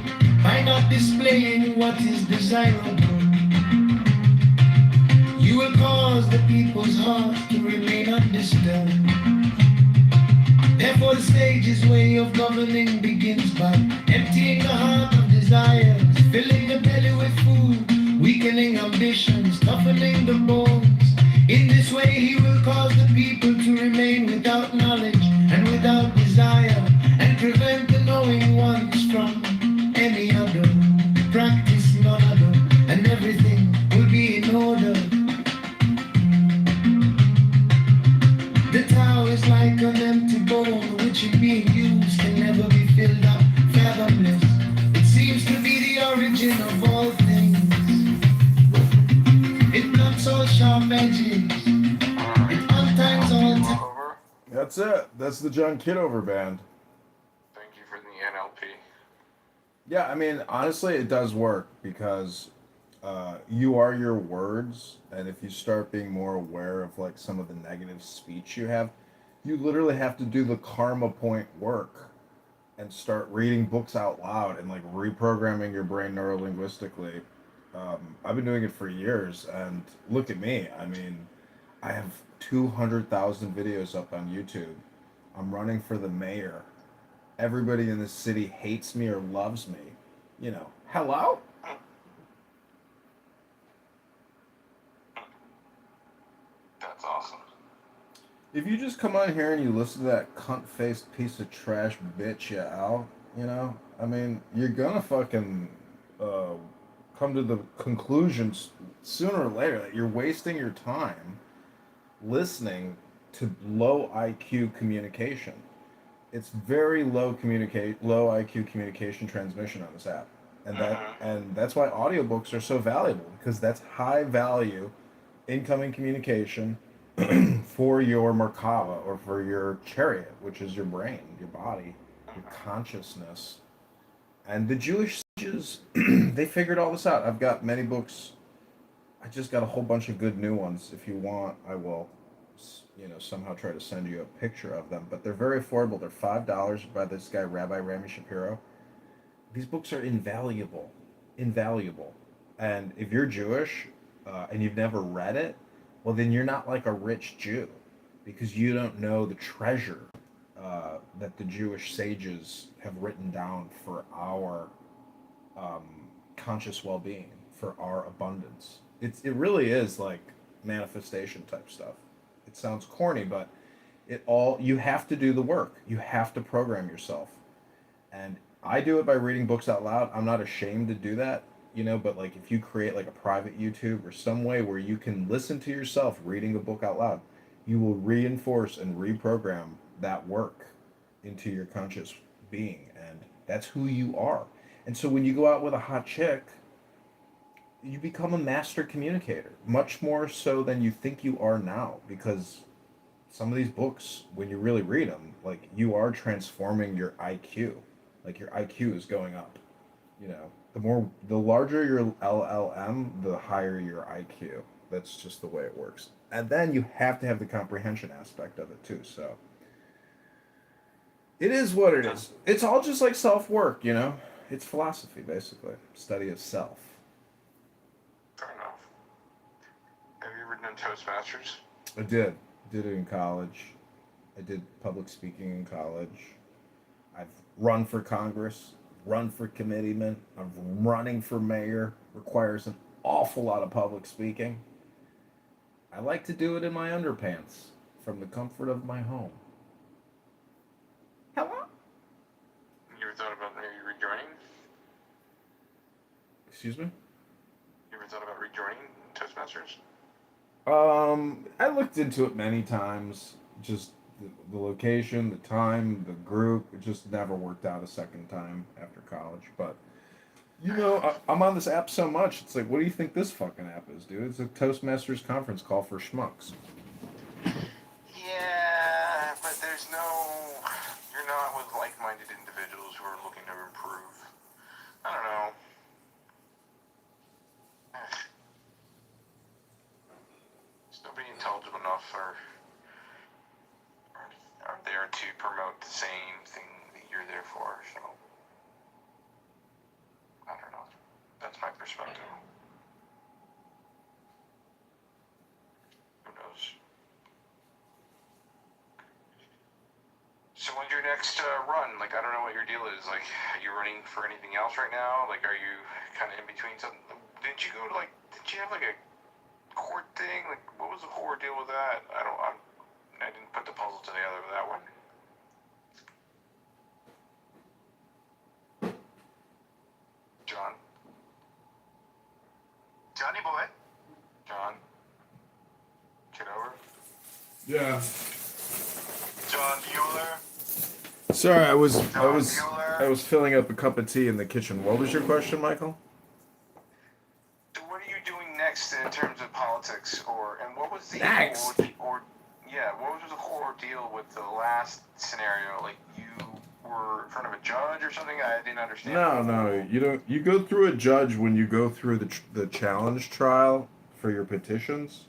By not displaying what is desirable, you will cause the people's heart to remain undisturbed. Therefore the sage's way of governing begins by emptying the heart of desires, filling the belly with food, weakening ambitions, toughening the bones. In this way he will cause the people to remain without knowledge and without desire, and prevent the knowing ones from any other. Practice none other, and everything will be in order. The Tao is like an empty bowl, which in being used can never be filled up, fathomless. It seems to be the origin of all things. It blunts all sharp edges. It unties all. That's it. That's the John Kitover band. Thank you for the NLP. Yeah, I mean, honestly, it does work because you are your words, and if you start being more aware of like some of the negative speech you have, you literally have to do the karma point work and start reading books out loud and like reprogramming your brain neurolinguistically. I've been doing it for years, and look at me. I mean, I have 200,000 videos up on YouTube. I'm running for the mayor. Everybody in this city hates me or loves me. You know, hello? That's awesome. If you just come on here and you listen to that cunt-faced piece of trash bitch, yeah, Al, you know, I mean, you're gonna fucking come to the conclusions sooner or later that you're wasting your time listening to low IQ communication. It's very low IQ communication transmission on this app, and that's why audiobooks are so valuable, because that's high value incoming communication for your Merkava or for your chariot, which is your brain, your body, your consciousness. And the Jewish sages, they figured all this out. I've got many books I just got a whole bunch of good new ones. If you want, I will, somehow try to send you a picture of them. But they're very affordable. They're $5 by this guy, Rabbi Rami Shapiro. These books are invaluable, invaluable. And if you're Jewish and you've never read it, well, then you're not like a rich Jew, because you don't know the treasure that the Jewish sages have written down for our conscious well-being, for our abundance. It really is like manifestation type stuff. It sounds corny, but you have to do the work. You have to program yourself. And I do it by reading books out loud. I'm not ashamed to do that, but like if you create like a private YouTube or some way where you can listen to yourself reading a book out loud, you will reinforce and reprogram that work into your conscious being, and that's who you are. And so when you go out with a hot chick, you become a master communicator, much more so than you think you are now, because some of these books, when you really read them, like you are transforming your IQ. Like your IQ is going up. The larger your LLM, the higher your IQ. That's just the way it works. And then you have to have the comprehension aspect of it too. So it is what it is. It's all just like self work, It's philosophy, basically. Study of self. Fair enough. Have you ever done Toastmasters? I did. Did it in college. I did public speaking in college. I've run for Congress, run for committeeman. I'm running for mayor. Requires an awful lot of public speaking. I like to do it in my underpants from the comfort of my home. Hello? You ever thought about maybe rejoining? Excuse me? You ever thought about rejoining Toastmasters? I looked into it many times. Just the location, the time, the group. It just never worked out a second time after college. But I'm on this app so much. It's like, what do you think this fucking app is, dude? It's a Toastmasters conference call for schmucks. Yeah, but you're not with like-minded individuals who are looking to improve. I don't know. There's nobody intelligent enough or are there to promote the same thing that you're there for, so I don't know. That's my perspective. Who knows? So when's your next run? Like, I don't know what your deal is. Like, are you running for anything else right now? Like, are you kind of in between something? Did you have like a court thing? Like, what was the whole deal with that? I didn't put the puzzle together with that one. John? Johnny boy. John? Kitover? Yeah. John Bueller. Sorry, I was filling up a cup of tea in the kitchen. What was your question, Michael? What are you doing next in terms of politics, and what was the Next? what was the whole ordeal with the last scenario? Like, you were in front of a judge or something? I didn't understand. No, you don't. You go through a judge when you go through the challenge trial for your petitions.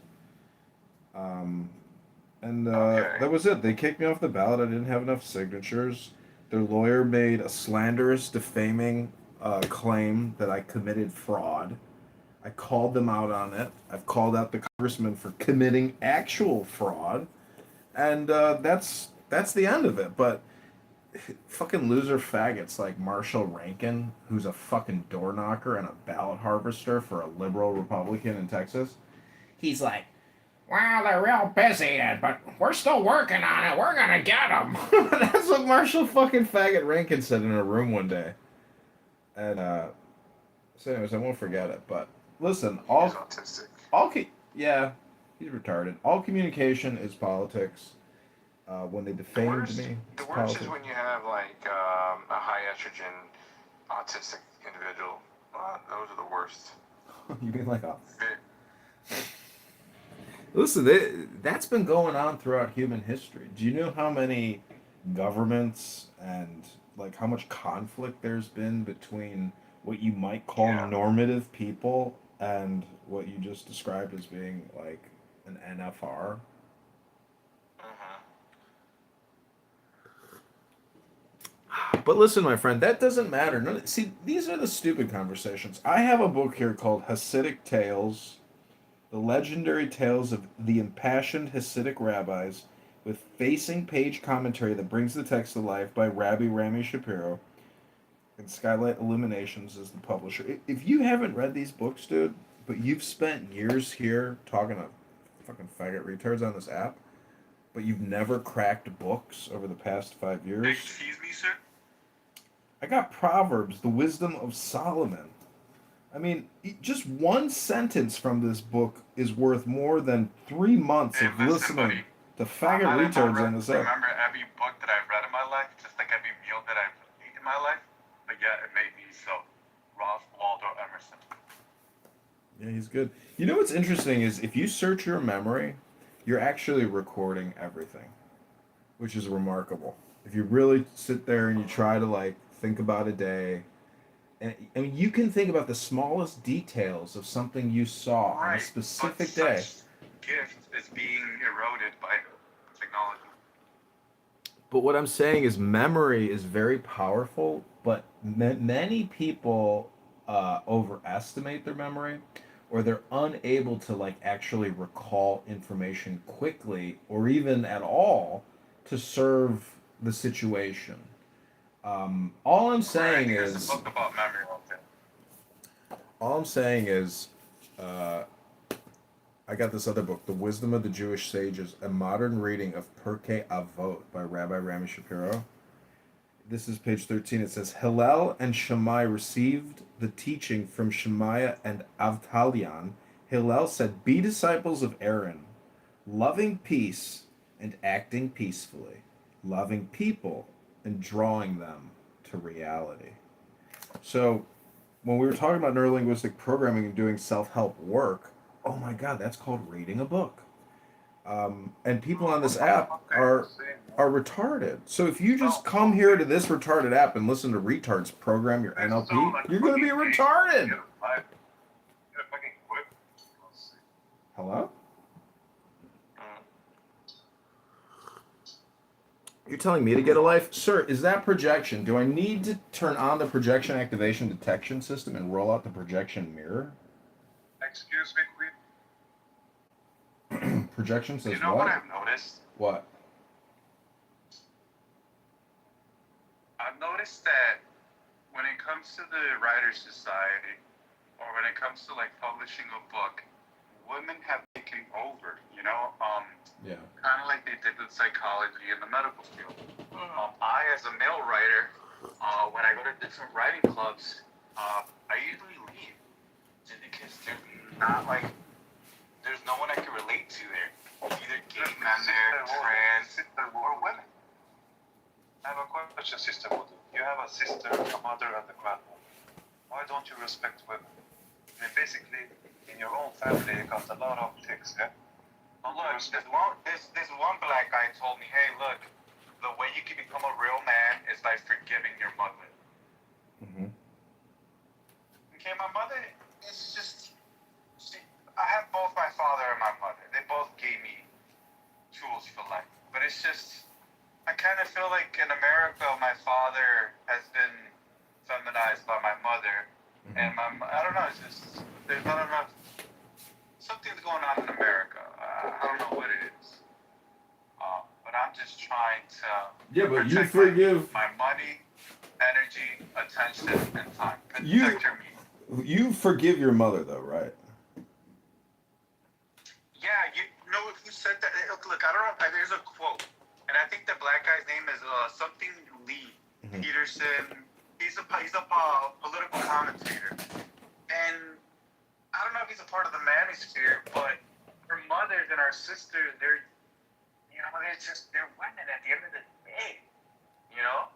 That was it. They kicked me off the ballot. I didn't have enough signatures. Their lawyer made a slanderous, defaming claim that I committed fraud. I called them out on it. I've called out the congressman for committing actual fraud, and that's the end of it. But fucking loser faggots like Marshall Rankin, who's a fucking door knocker and a ballot harvester for a liberal Republican in Texas, he's like, well, they're real busy, but we're still working on it. We're gonna get them. That's what Marshall fucking faggot Rankin said in a room one day. And so, anyways, I won't forget it. But listen, He's autistic. Yeah, he's retarded. All communication is politics. When they defamed me, The worst is when you have like a high estrogen autistic individual. Those are the worst. You mean like a... Listen, that's been going on throughout human history. Do you know how many governments and like how much conflict there's been between what you might call normative people and what you just described as being like an NFR. But listen, my friend, that doesn't matter. See, these are the stupid conversations. I have a book here called Hasidic Tales, the legendary tales of the impassioned Hasidic rabbis, with facing page commentary that brings the text to life by Rabbi Rami Shapiro, and Skylight Illuminations is the publisher. If you haven't read these books, dude, but you've spent years here talking to fucking faggot retards on this app, but you've never cracked books over the past 5 years. Excuse me, sir? I got Proverbs, the wisdom of Solomon. I mean, just one sentence from this book is worth more than 3 months of listening to faggot retards on this app. Remember every book that I've read in my life, just like every meal that I've eaten in my life, but yet it made me so. Ralph Waldo Emerson. Yeah, he's good. You know what's interesting is if you search your memory, you're actually recording everything, which is remarkable. If you really sit there and you try to like think about a day, and I mean you can think about the smallest details of something you saw on a specific day. Gift is being eroded by technology. But what I'm saying is memory is very powerful, but many people overestimate their memory, or they're unable to like actually recall information quickly or even at all to serve the situation. All I'm saying is, I got this other book, The Wisdom of the Jewish Sages, a modern reading of Pirkei Avot by Rabbi Rami Shapiro. This is page 13. It says, Hillel and Shammai received the teaching from Shemaiah and Avtalion. Hillel said, be disciples of Aaron, loving peace and acting peacefully, loving people and drawing them to reality. So when we were talking about neurolinguistic programming and doing self-help work, oh my God, that's called reading a book. And people on this app are retarded. So if you just come here to this retarded app and listen to retards program your NLP, you're going to be retarded. Hello? You're telling me to get a life? Sir, is that projection? Do I need to turn on the projection activation detection system and roll out the projection mirror? Excuse me, Projection says what? You know what I've noticed? What? I've noticed that when it comes to the Writers Society, or when it comes to like publishing a book, women have taken over, you know? Yeah. Kind of like they did with psychology in the medical field. I, as a male writer, when I go to different writing clubs, I usually leave. Just because they're not like, there's no one I can relate to there. Either gay men there, trans, or women. I have a question, Sister Woody. You have a sister, a mother, and a grandmother. Why don't you respect women? I mean, basically, in your own family, you got a lot of chicks, yeah? Oh, look, this one black guy told me, hey, look, the way you can become a real man is by forgiving your mother. Mm-hmm. Okay, my mother is just... I have both my father and my mother. They both gave me tools for life. But it's just... I kind of feel like in America, my father has been feminized by my mother. Mm-hmm. And I don't know, it's just... There's not enough... Something's going on in America. I don't know what it is. But I'm just trying to... Yeah, but you forgive... My money, energy, attention, and time. Protect your me. You forgive your mother, though, right? Yeah, you know who said that? Look, I don't know. There's a quote, and I think the black guy's name is something Lee Peterson. He's a political commentator, and I don't know if he's a part of the manosphere, but our mothers and our sisters, they're women at the end of the day, you know.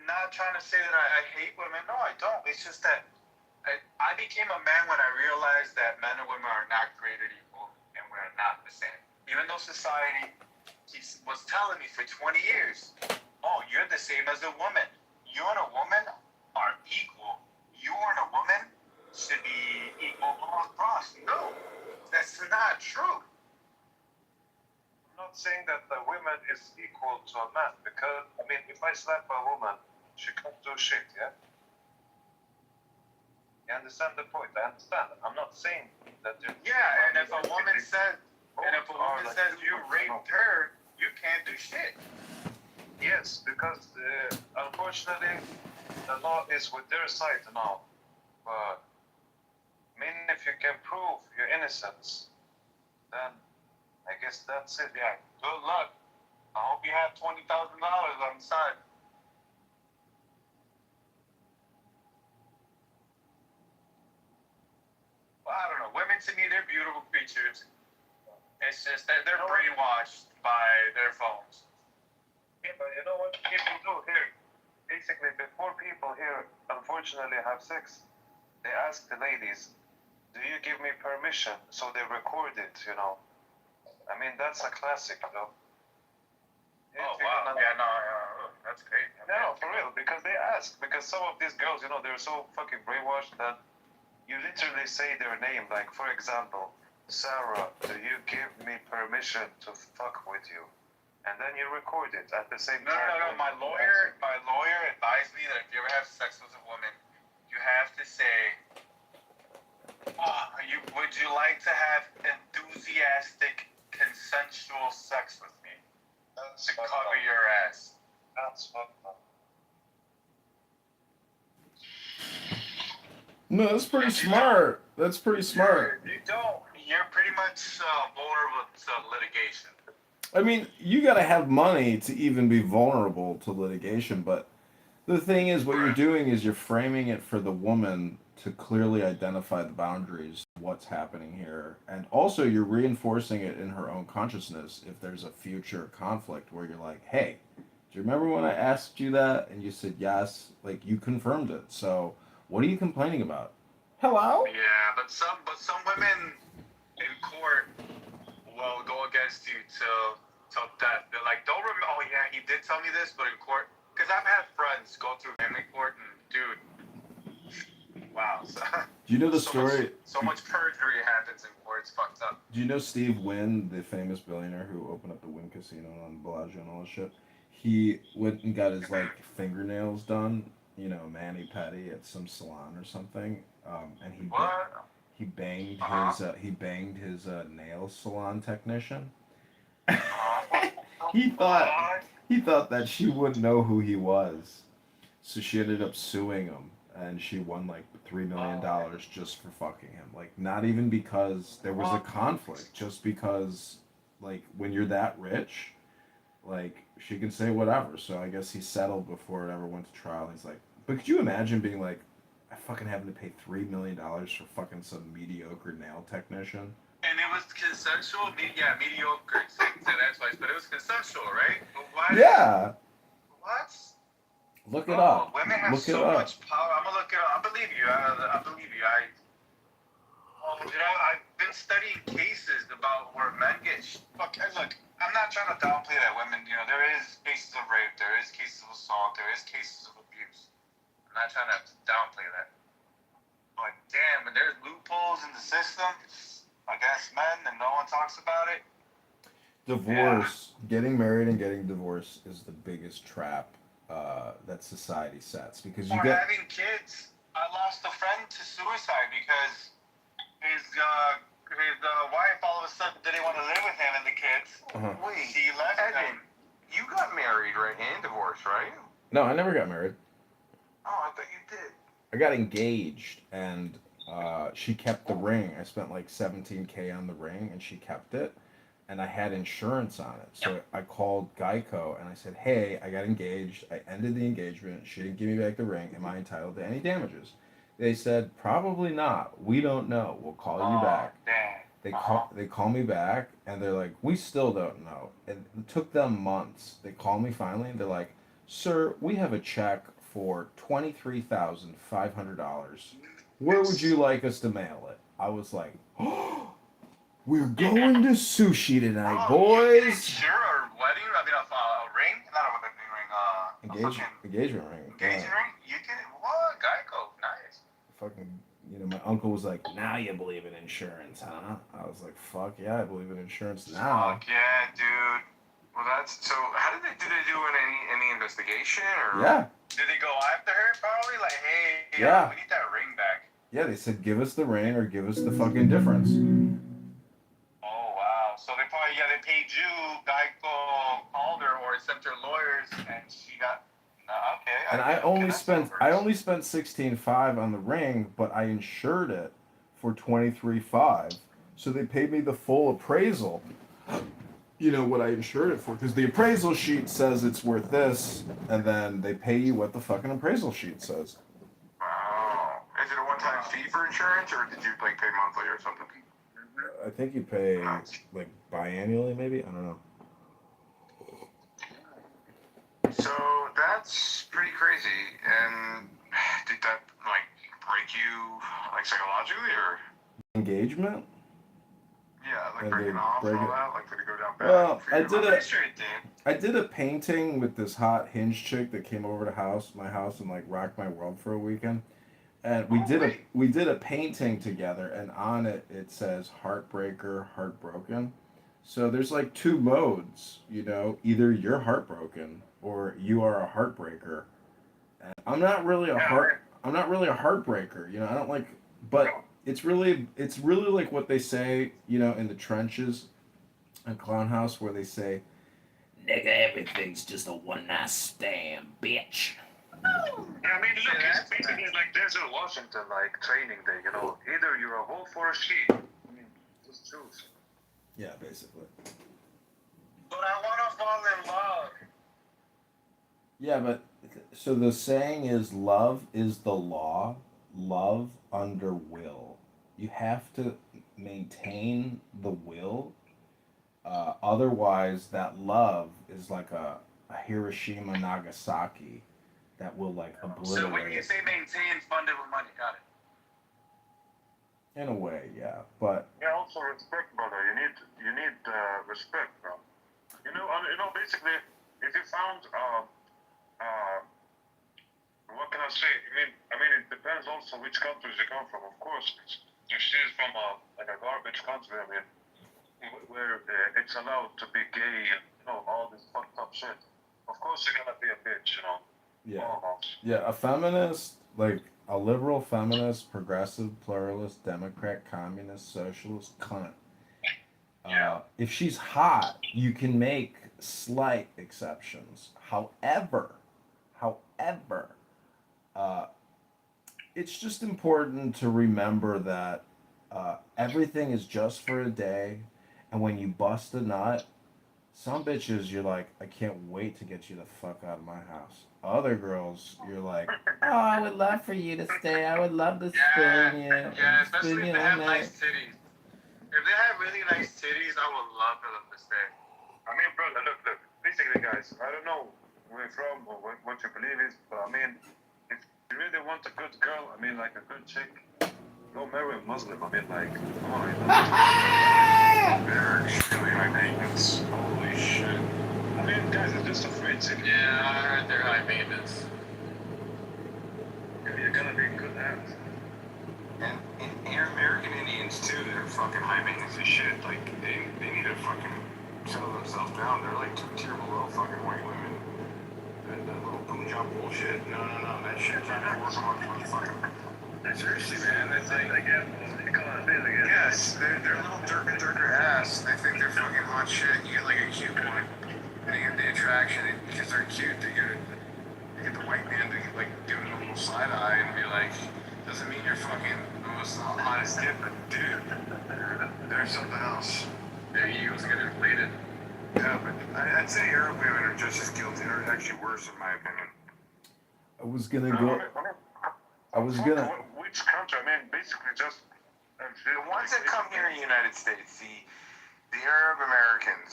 Not trying to say that I hate women. No, I don't. It's just that I became a man when I realized that men and women are not created equal, and we're not the same. Even though society was telling me for 20 years, oh, you're the same as a woman. You and a woman are equal. You and a woman that the women is equal to a man because I mean, if I slap a woman, she can't do shit, yeah. You understand the point? I understand. I'm not saying that. Yeah, and if a woman says you raped her, you can't do shit. Yes, because unfortunately, the law is with their side now. But I mean, if you can prove your innocence, then I guess that's it. Yeah. Good luck. I hope you have $20,000 on the side. Well, I don't know. Women to me, they're beautiful creatures. It's just that they're brainwashed by their phones. Yeah, but you know what people do here? Basically, before people here unfortunately have sex, they ask the ladies, "Do you give me permission?" So they record it. You know. I mean, that's a classic, you know. Oh wow! Yeah, no, that's great. No, for real, because they ask. Because some of these girls, you know, they're so fucking brainwashed that you literally say their name. Like, for example, Sarah, do you give me permission to fuck with you? And then you record it at the same time. No. My lawyer advised me that if you ever have sex with a woman, you have to say, would you like to have enthusiastic, consensual sex with me? To cover your ass. That's fucked up. No, that's pretty smart. That's pretty smart. You're pretty much vulnerable to litigation. I mean, you got to have money to even be vulnerable to litigation, but the thing is, what you're doing is you're framing it for the woman to clearly identify the boundaries, what's happening here, and also you're reinforcing it in her own consciousness if there's a future conflict where you're like, hey, do you remember when I asked you that and you said yes? Like, you confirmed it, so what are you complaining about? Hello? Yeah, but some women in court will go against you till death. They're like, don't remember. Oh yeah, he did tell me this, but in court, because I've had friends go through family court, and dude, wow. So, Do you know the story? So much perjury happens in court. It's fucked up. Do you know Steve Wynn, the famous billionaire who opened up the Wynn Casino on Bellagio and all this shit? He went and got his like fingernails done, you know, mani-pedi at some salon or something, and he banged his nail salon technician. he thought that she wouldn't know who he was, so she ended up suing him, and she won like $3 million just for fucking him. Like, not even because there was a conflict, just because like when you're that rich, like she can say whatever. So I guess he settled before it ever went to trial. He's like, but could you imagine being like, I fucking having to pay $3 million for fucking some mediocre nail technician? And it was consensual? Yeah, mediocre. Say that twice, but it was consensual, right? But why? Yeah. What? Look it up. Women have Look so it up. much power. I'm gonna look it up. I believe you. I believe you. I've been studying cases about where men get. Look, I'm not trying to downplay that women. You know, there is cases of rape, there is cases of assault, there is cases of abuse. I'm not trying to downplay that. But damn, and there's loopholes in the system against men, and no one talks about it. Divorce, getting married and getting divorced is the biggest trap that society sets, because you get having kids. I lost a friend to suicide because his wife all of a sudden didn't want to live with him and the kids. Wait, she left him. You got married, right? And divorced, right? No, I never got married. Oh, I thought you did. I got engaged, and she kept the ring. I spent like $17K on the ring, and she kept it. And I had insurance on it. So I called Geico and I said, hey, I got engaged. I ended the engagement. She didn't give me back the ring. Am I entitled to any damages? They said, probably not. We don't know. We'll call you back. They call me back, and they're like, we still don't know. And it took them months. They call me finally, and they're like, sir, we have a check for $23,500. Where would you like us to mail it? I was like, oh, we're going to sushi tonight, boys. Sure, a wedding? I mean, a ring? Not a wedding ring. Engagement ring. Engagement ring? You get it? What? Geico. Nice. Fucking, my uncle was like, now you believe in insurance, huh? I was like, fuck yeah, I believe in insurance now. Fuck yeah, dude. Well, that's so. How did they do any investigation or? Yeah. Did they go after her? Probably like, hey, Yeah. we need that ring back. Yeah, they said, give us the ring or give us the fucking difference. Oh wow! So they probably they paid you. Geico called her or sent her lawyers, and she got. Okay. And I only spent $16.5 on the ring, but I insured it for $23.5. So they paid me the full appraisal. You know what I insured it for, because the appraisal sheet says it's worth this, and then they pay you what the fucking appraisal sheet says. Wow. Is it a one-time fee for insurance, or did you like pay monthly or something? I think you pay like biannually, maybe. I don't know. So that's pretty crazy. And did that like break you like psychologically or? Engagement? Yeah, like And breaking they off and break all it. that. Like did it go down bad? Well, for I you? did I'm a pretty sure it did. I did a painting with this hot Hinge chick that came over to my house, and like rocked my world for a weekend. And we did a painting together, and on it says heartbreaker, heartbroken. So there's like two modes, you know, either you're heartbroken or you are a heartbreaker. And I'm not really a heartbreaker, you know. I don't like, but it's really like what they say, you know, in the trenches at Clown House, where they say, "Nigga, everything's just a one night stand, bitch." I mean, look, it's basically like Denzel Washington, like training day. You know, either you're a wolf or a sheep. I mean, just choose. Yeah, basically. But I want to fall in love. Yeah, but so the saying is, love is the law, love under will. You have to maintain the will. Otherwise, that love is like a Hiroshima, Nagasaki that will like obliterate. So when you say maintain, funded with money, got it. In a way, yeah, but Yeah, also respect, brother. You need respect, bro. Basically, if you found what can I say? I mean, it depends also which countries you come from. Of course, if she's from like a garbage country, I mean, where it's allowed to be gay and all this fucked up shit. Of course, you're gonna be a bitch, you know. yeah, Almost. yeah, a feminist, like a liberal feminist, progressive, pluralist, Democrat, communist, socialist, cunt. If she's hot, you can make slight exceptions. However, it's just important to remember that everything is just for a day, and when you bust a nut, some bitches you're like, I can't wait to get you the fuck out of my house. Other girls, you're like, oh, I would love for you to stay. I would love to spin you. Yeah, especially spin if you they all have night. nice titties. If they have really nice titties, I would love for them to stay. I mean, brother, look. Basically, guys, I don't know where you're from or what your belief is, but I mean, if you really want a good girl, I mean, like a good chick, go marry a Muslim. I mean, like, come on. They're extremely high maintenance. Holy shit. I mean, guys, it's just a friendship. Yeah, I heard they're high maintenance. You're gonna be good hands. And American Indians too, they're fucking high maintenance as shit. Like they need to fucking settle themselves down. They're like 2 tier below fucking white women. And that little boom job bullshit. No, that shit's not gonna work on fucking. Seriously, man, it's like yes, they're little dirker ass. They think they're fucking hot shit. You get like a cute one, and you get the attraction because they're cute. They get the white man to like do a little side eye and be like, doesn't mean you're fucking the most hottest kid, but dude, there's something else. Their egos get inflated. Yeah, but I'd say Arab women are just as guilty, or actually worse, in my opinion. Which country? I mean, basically just The ones that come here in the United States, the Arab Americans,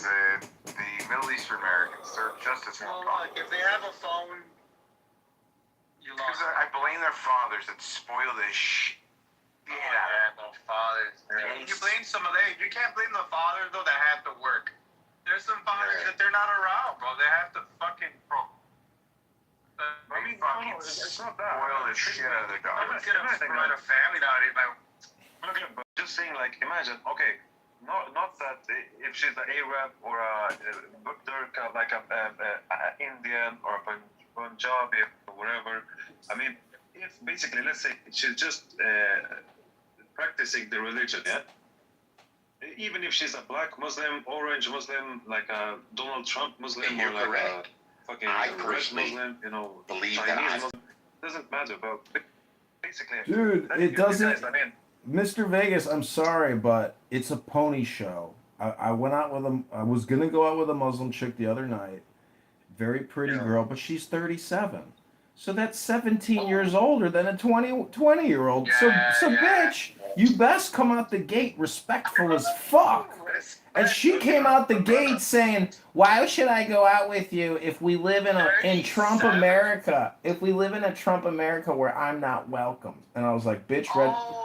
the Middle Eastern Americans, they're just as well. Like if they have a phone, because I blame their fathers that spoil this shit. Yeah, no fathers. Yeah. You blame some of them. You can't blame the fathers though that have to work. There's some fathers that they're not around, bro. They have to fucking it's not that. spoil the shit out of their daughters. Imagine, Provide a family nowadays. But just saying, like, imagine, okay, not that if she's an Arab or a Gurkha, like a Indian or a Punjabi or whatever. I mean, if basically, let's say she's just practicing the religion, yeah. Even if she's a black Muslim, orange Muslim, like a Donald Trump Muslim, or like correct. A fucking red Muslim, you know, believe Chinese Muslim, doesn't matter. But basically, Dude, it doesn't. Guys, I mean, Mr. Vegas, I'm sorry, but it's a pony show. I went out with a. I was gonna go out with a Muslim chick the other night. Very pretty girl, but she's 37. So that's 17 years older than a 20-year-old. So bitch, you best come out the gate respectful as fuck. And she came out the gate saying, "Why should I go out with you if we live in Trump America? If we live in a Trump America where I'm not welcome?" And I was like, "Bitch,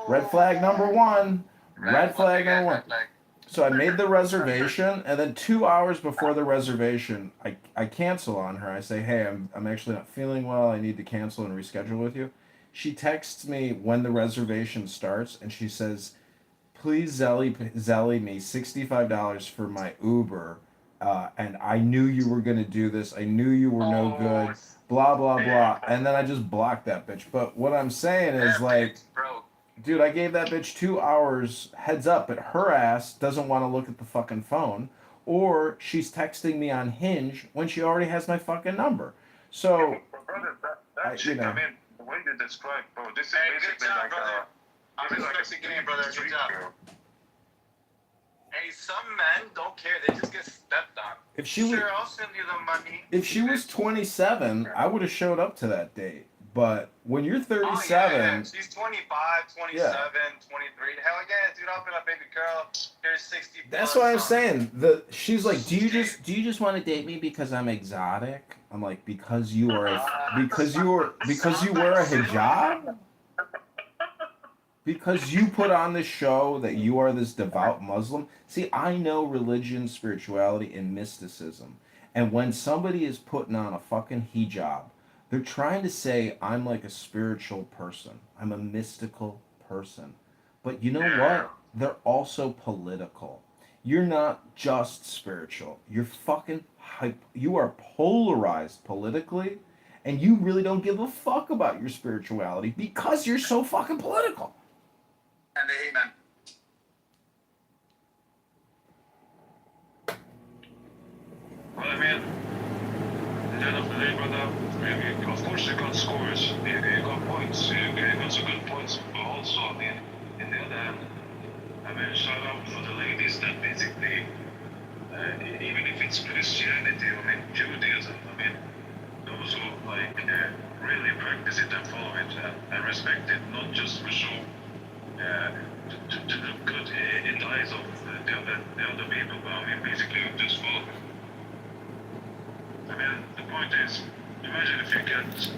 red flag number one. Red flag number one." So I made the reservation, and then 2 hours before the reservation, I cancel on her. I say, "Hey, I'm actually not feeling well. I need to cancel and reschedule with you." She texts me when the reservation starts, and she says, "Please Zelly me $65 for my Uber, and I knew you were gonna do this. I knew you were no good. Blah blah blah." And then I just blocked that bitch. But what I'm saying is like, dude, I gave that bitch 2 hours heads up, but her ass doesn't want to look at the fucking phone, or she's texting me on Hinge when she already has my fucking number. So, brother, that chick, I mean, the way you describe, bro, this is basically like brother. I'm respecting game, brother. Good job. Hey, some men don't care. They just get stepped on. If she was, I'll send you the money. if she was 27, I would have showed up to that date. But when you're 37, She's 25, 27, 23. Hell yeah, dude, I'll be like, baby girl, here's 60 that's what I'm saying. She's like, do you just want to date me because I'm exotic? I'm like, because you wear a hijab? Because you put on this show that you are this devout Muslim. See, I know religion, spirituality, and mysticism. And when somebody is putting on a fucking hijab, they're trying to say I'm like a spiritual person. I'm a mystical person. But you know what? They're also political. You're not just spiritual. You're fucking you are polarized politically, and you really don't give a fuck about your spirituality because you're so fucking political. And they hate men. Well, I mean, at the end of the day, brother, of course you got scores, you got points, you got some good points, but also, I mean, in the other hand, I mean, shout out for the ladies that basically, even if it's Christianity, I mean, Judaism, I mean, those who, like, really practice it and follow it and respect it, not just for show, to look good in the eyes of the other people, but I mean, basically, just follow it. I mean, the point is, imagine if you get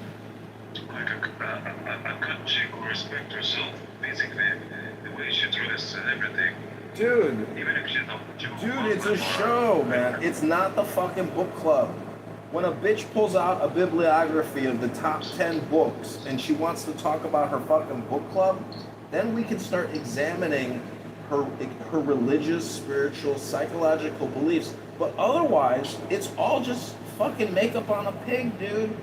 like a good chick who respects herself, basically, the way she dresses and everything. Dude, Even if she's not dude, it's a show, man. It's not the fucking book club. When a bitch pulls out a bibliography of the top 10 books and she wants to talk about her fucking book club, then we can start examining her religious, spiritual, psychological beliefs. But otherwise, it's all just fucking makeup on a pig, dude.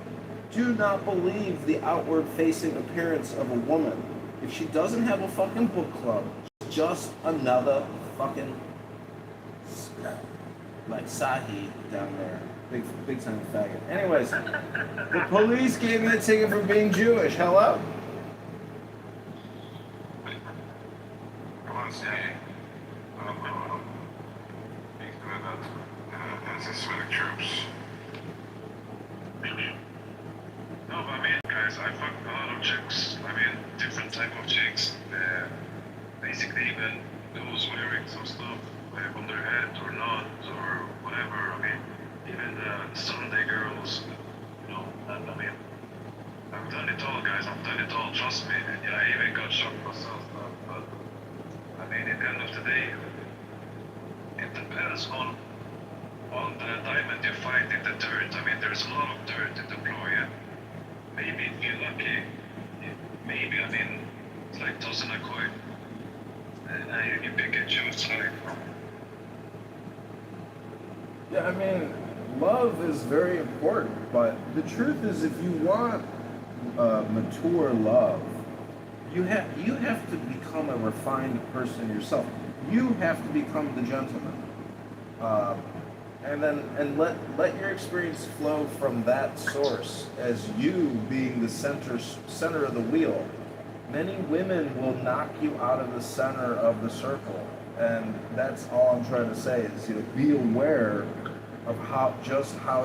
Do not believe the outward-facing appearance of a woman. If she doesn't have a fucking book club, she's just another fucking like Sahi down there. Big time faggot. Anyways, the police gave me a ticket for being Jewish. Hello? No, but I mean, guys, I fuck a lot of chicks. I mean, different type of chicks. Basically, even those wearing some stuff on their head or not, or whatever. I mean, even the Sunday girls, you know, I mean, I've done it all, guys. I've done it all, trust me. And yeah, I even got shocked myself. But, I mean, at the end of the day, it depends on the diamond you find in the dirt. I mean, there's a lot of dirt in the floor, yeah. Maybe if you're lucky, maybe, I mean, it's like tossing a coin. And Can you pick and choose? Yeah, I mean, love is very important, but the truth is, if you want mature love, you have to become a refined person yourself. You have to become the gentleman, and let your experience flow from that source as you being the center of the wheel. Many women will knock you out of the center of the circle, and that's all I'm trying to say is, be aware of how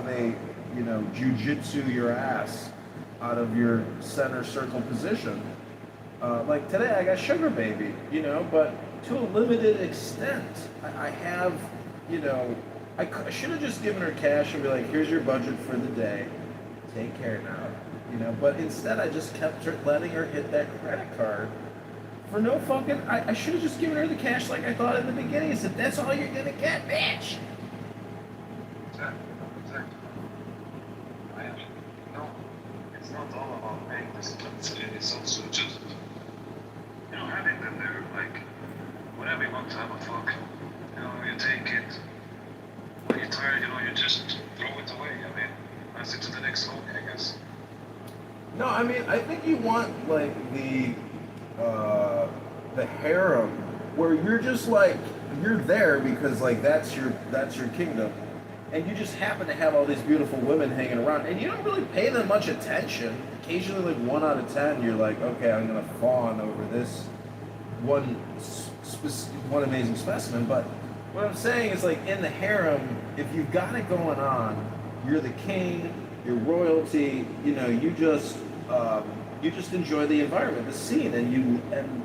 they, jujitsu your ass out of your center circle position. Like today, I got sugar baby, but to a limited extent. I have, I should have just given her cash and be like, here's your budget for the day, take care now, but instead I just kept letting her hit that credit card for no fucking, I should have just given her the cash like I thought in the beginning. I said, that's all you're gonna get, bitch. Exactly. It's not all about paying this, it's also just, having them there, like, whenever you want to have a fuck, you take it. When you're tired, you just throw it away. I mean, pass it to the next one, I guess. No, I mean, I think you want, like, the harem, where you're just, like, you're there because, like, that's your kingdom. And you just happen to have all these beautiful women hanging around, and you don't really pay them much attention. Occasionally, like 1 out of 10, you're like, okay, I'm gonna fawn over this one amazing specimen. But what I'm saying is, like, in the harem, if you've got it going on, you're the king, you're royalty. You just enjoy the environment, the scene, and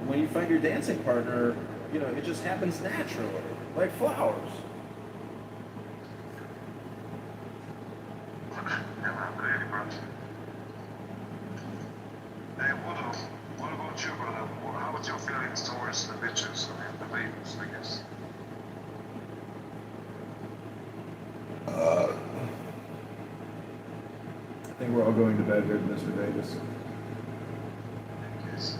when you find your dancing partner, it just happens naturally, like flowers. Hey, what about you, brother? How about your feelings towards the bitches? I mean, the ladies, I guess. I think we're all going to bed here, Mr. Davis. Yes.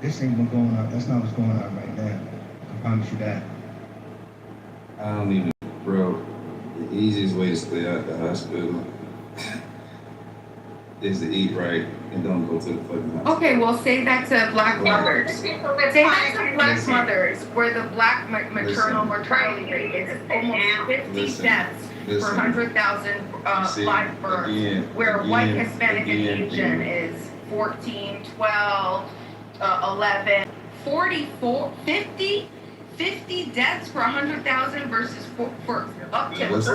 This ain't what's going on. That's not what's going on right now. I promise you that. I don't even, bro. The easiest way to stay out the hospital is to eat right and don't go to the fucking hospital. Okay, well, say that to black mothers. Say that to black mothers, where the black maternal mortality rate is almost 50 deaths per 100,000 live births, where white, Hispanic, and Asian is 14, 12, 11, 44, 50 deaths per 100,000 versus for up to. What's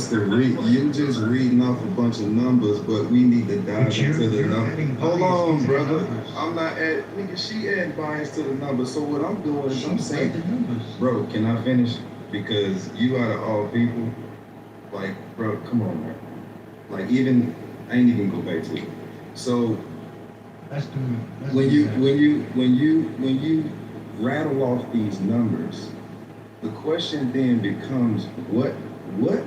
the read? You just reading off a bunch of numbers, but we need to dive into the numbers. Hold on, brother. I'm not she adding bias to the numbers. So what I'm doing is I'm saying, bro, can I finish? Because you out of all people, like, bro, come on, man. Like, I ain't even go back to it. So when you rattle off these numbers, the question then becomes, what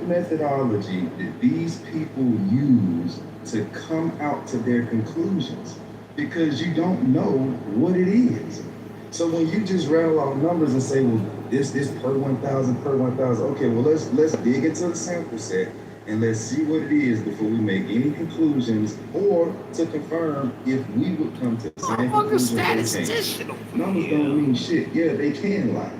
methodology did these people use to come out to their conclusions? Because you don't know what it is. So when you just rattle off numbers and say, well, this per 1,000, okay, well, let's dig into the sample set and let's see what it is before we make any conclusions, or to confirm if we would come to the same conclusion. Numbers don't mean shit. Yeah, they can lie.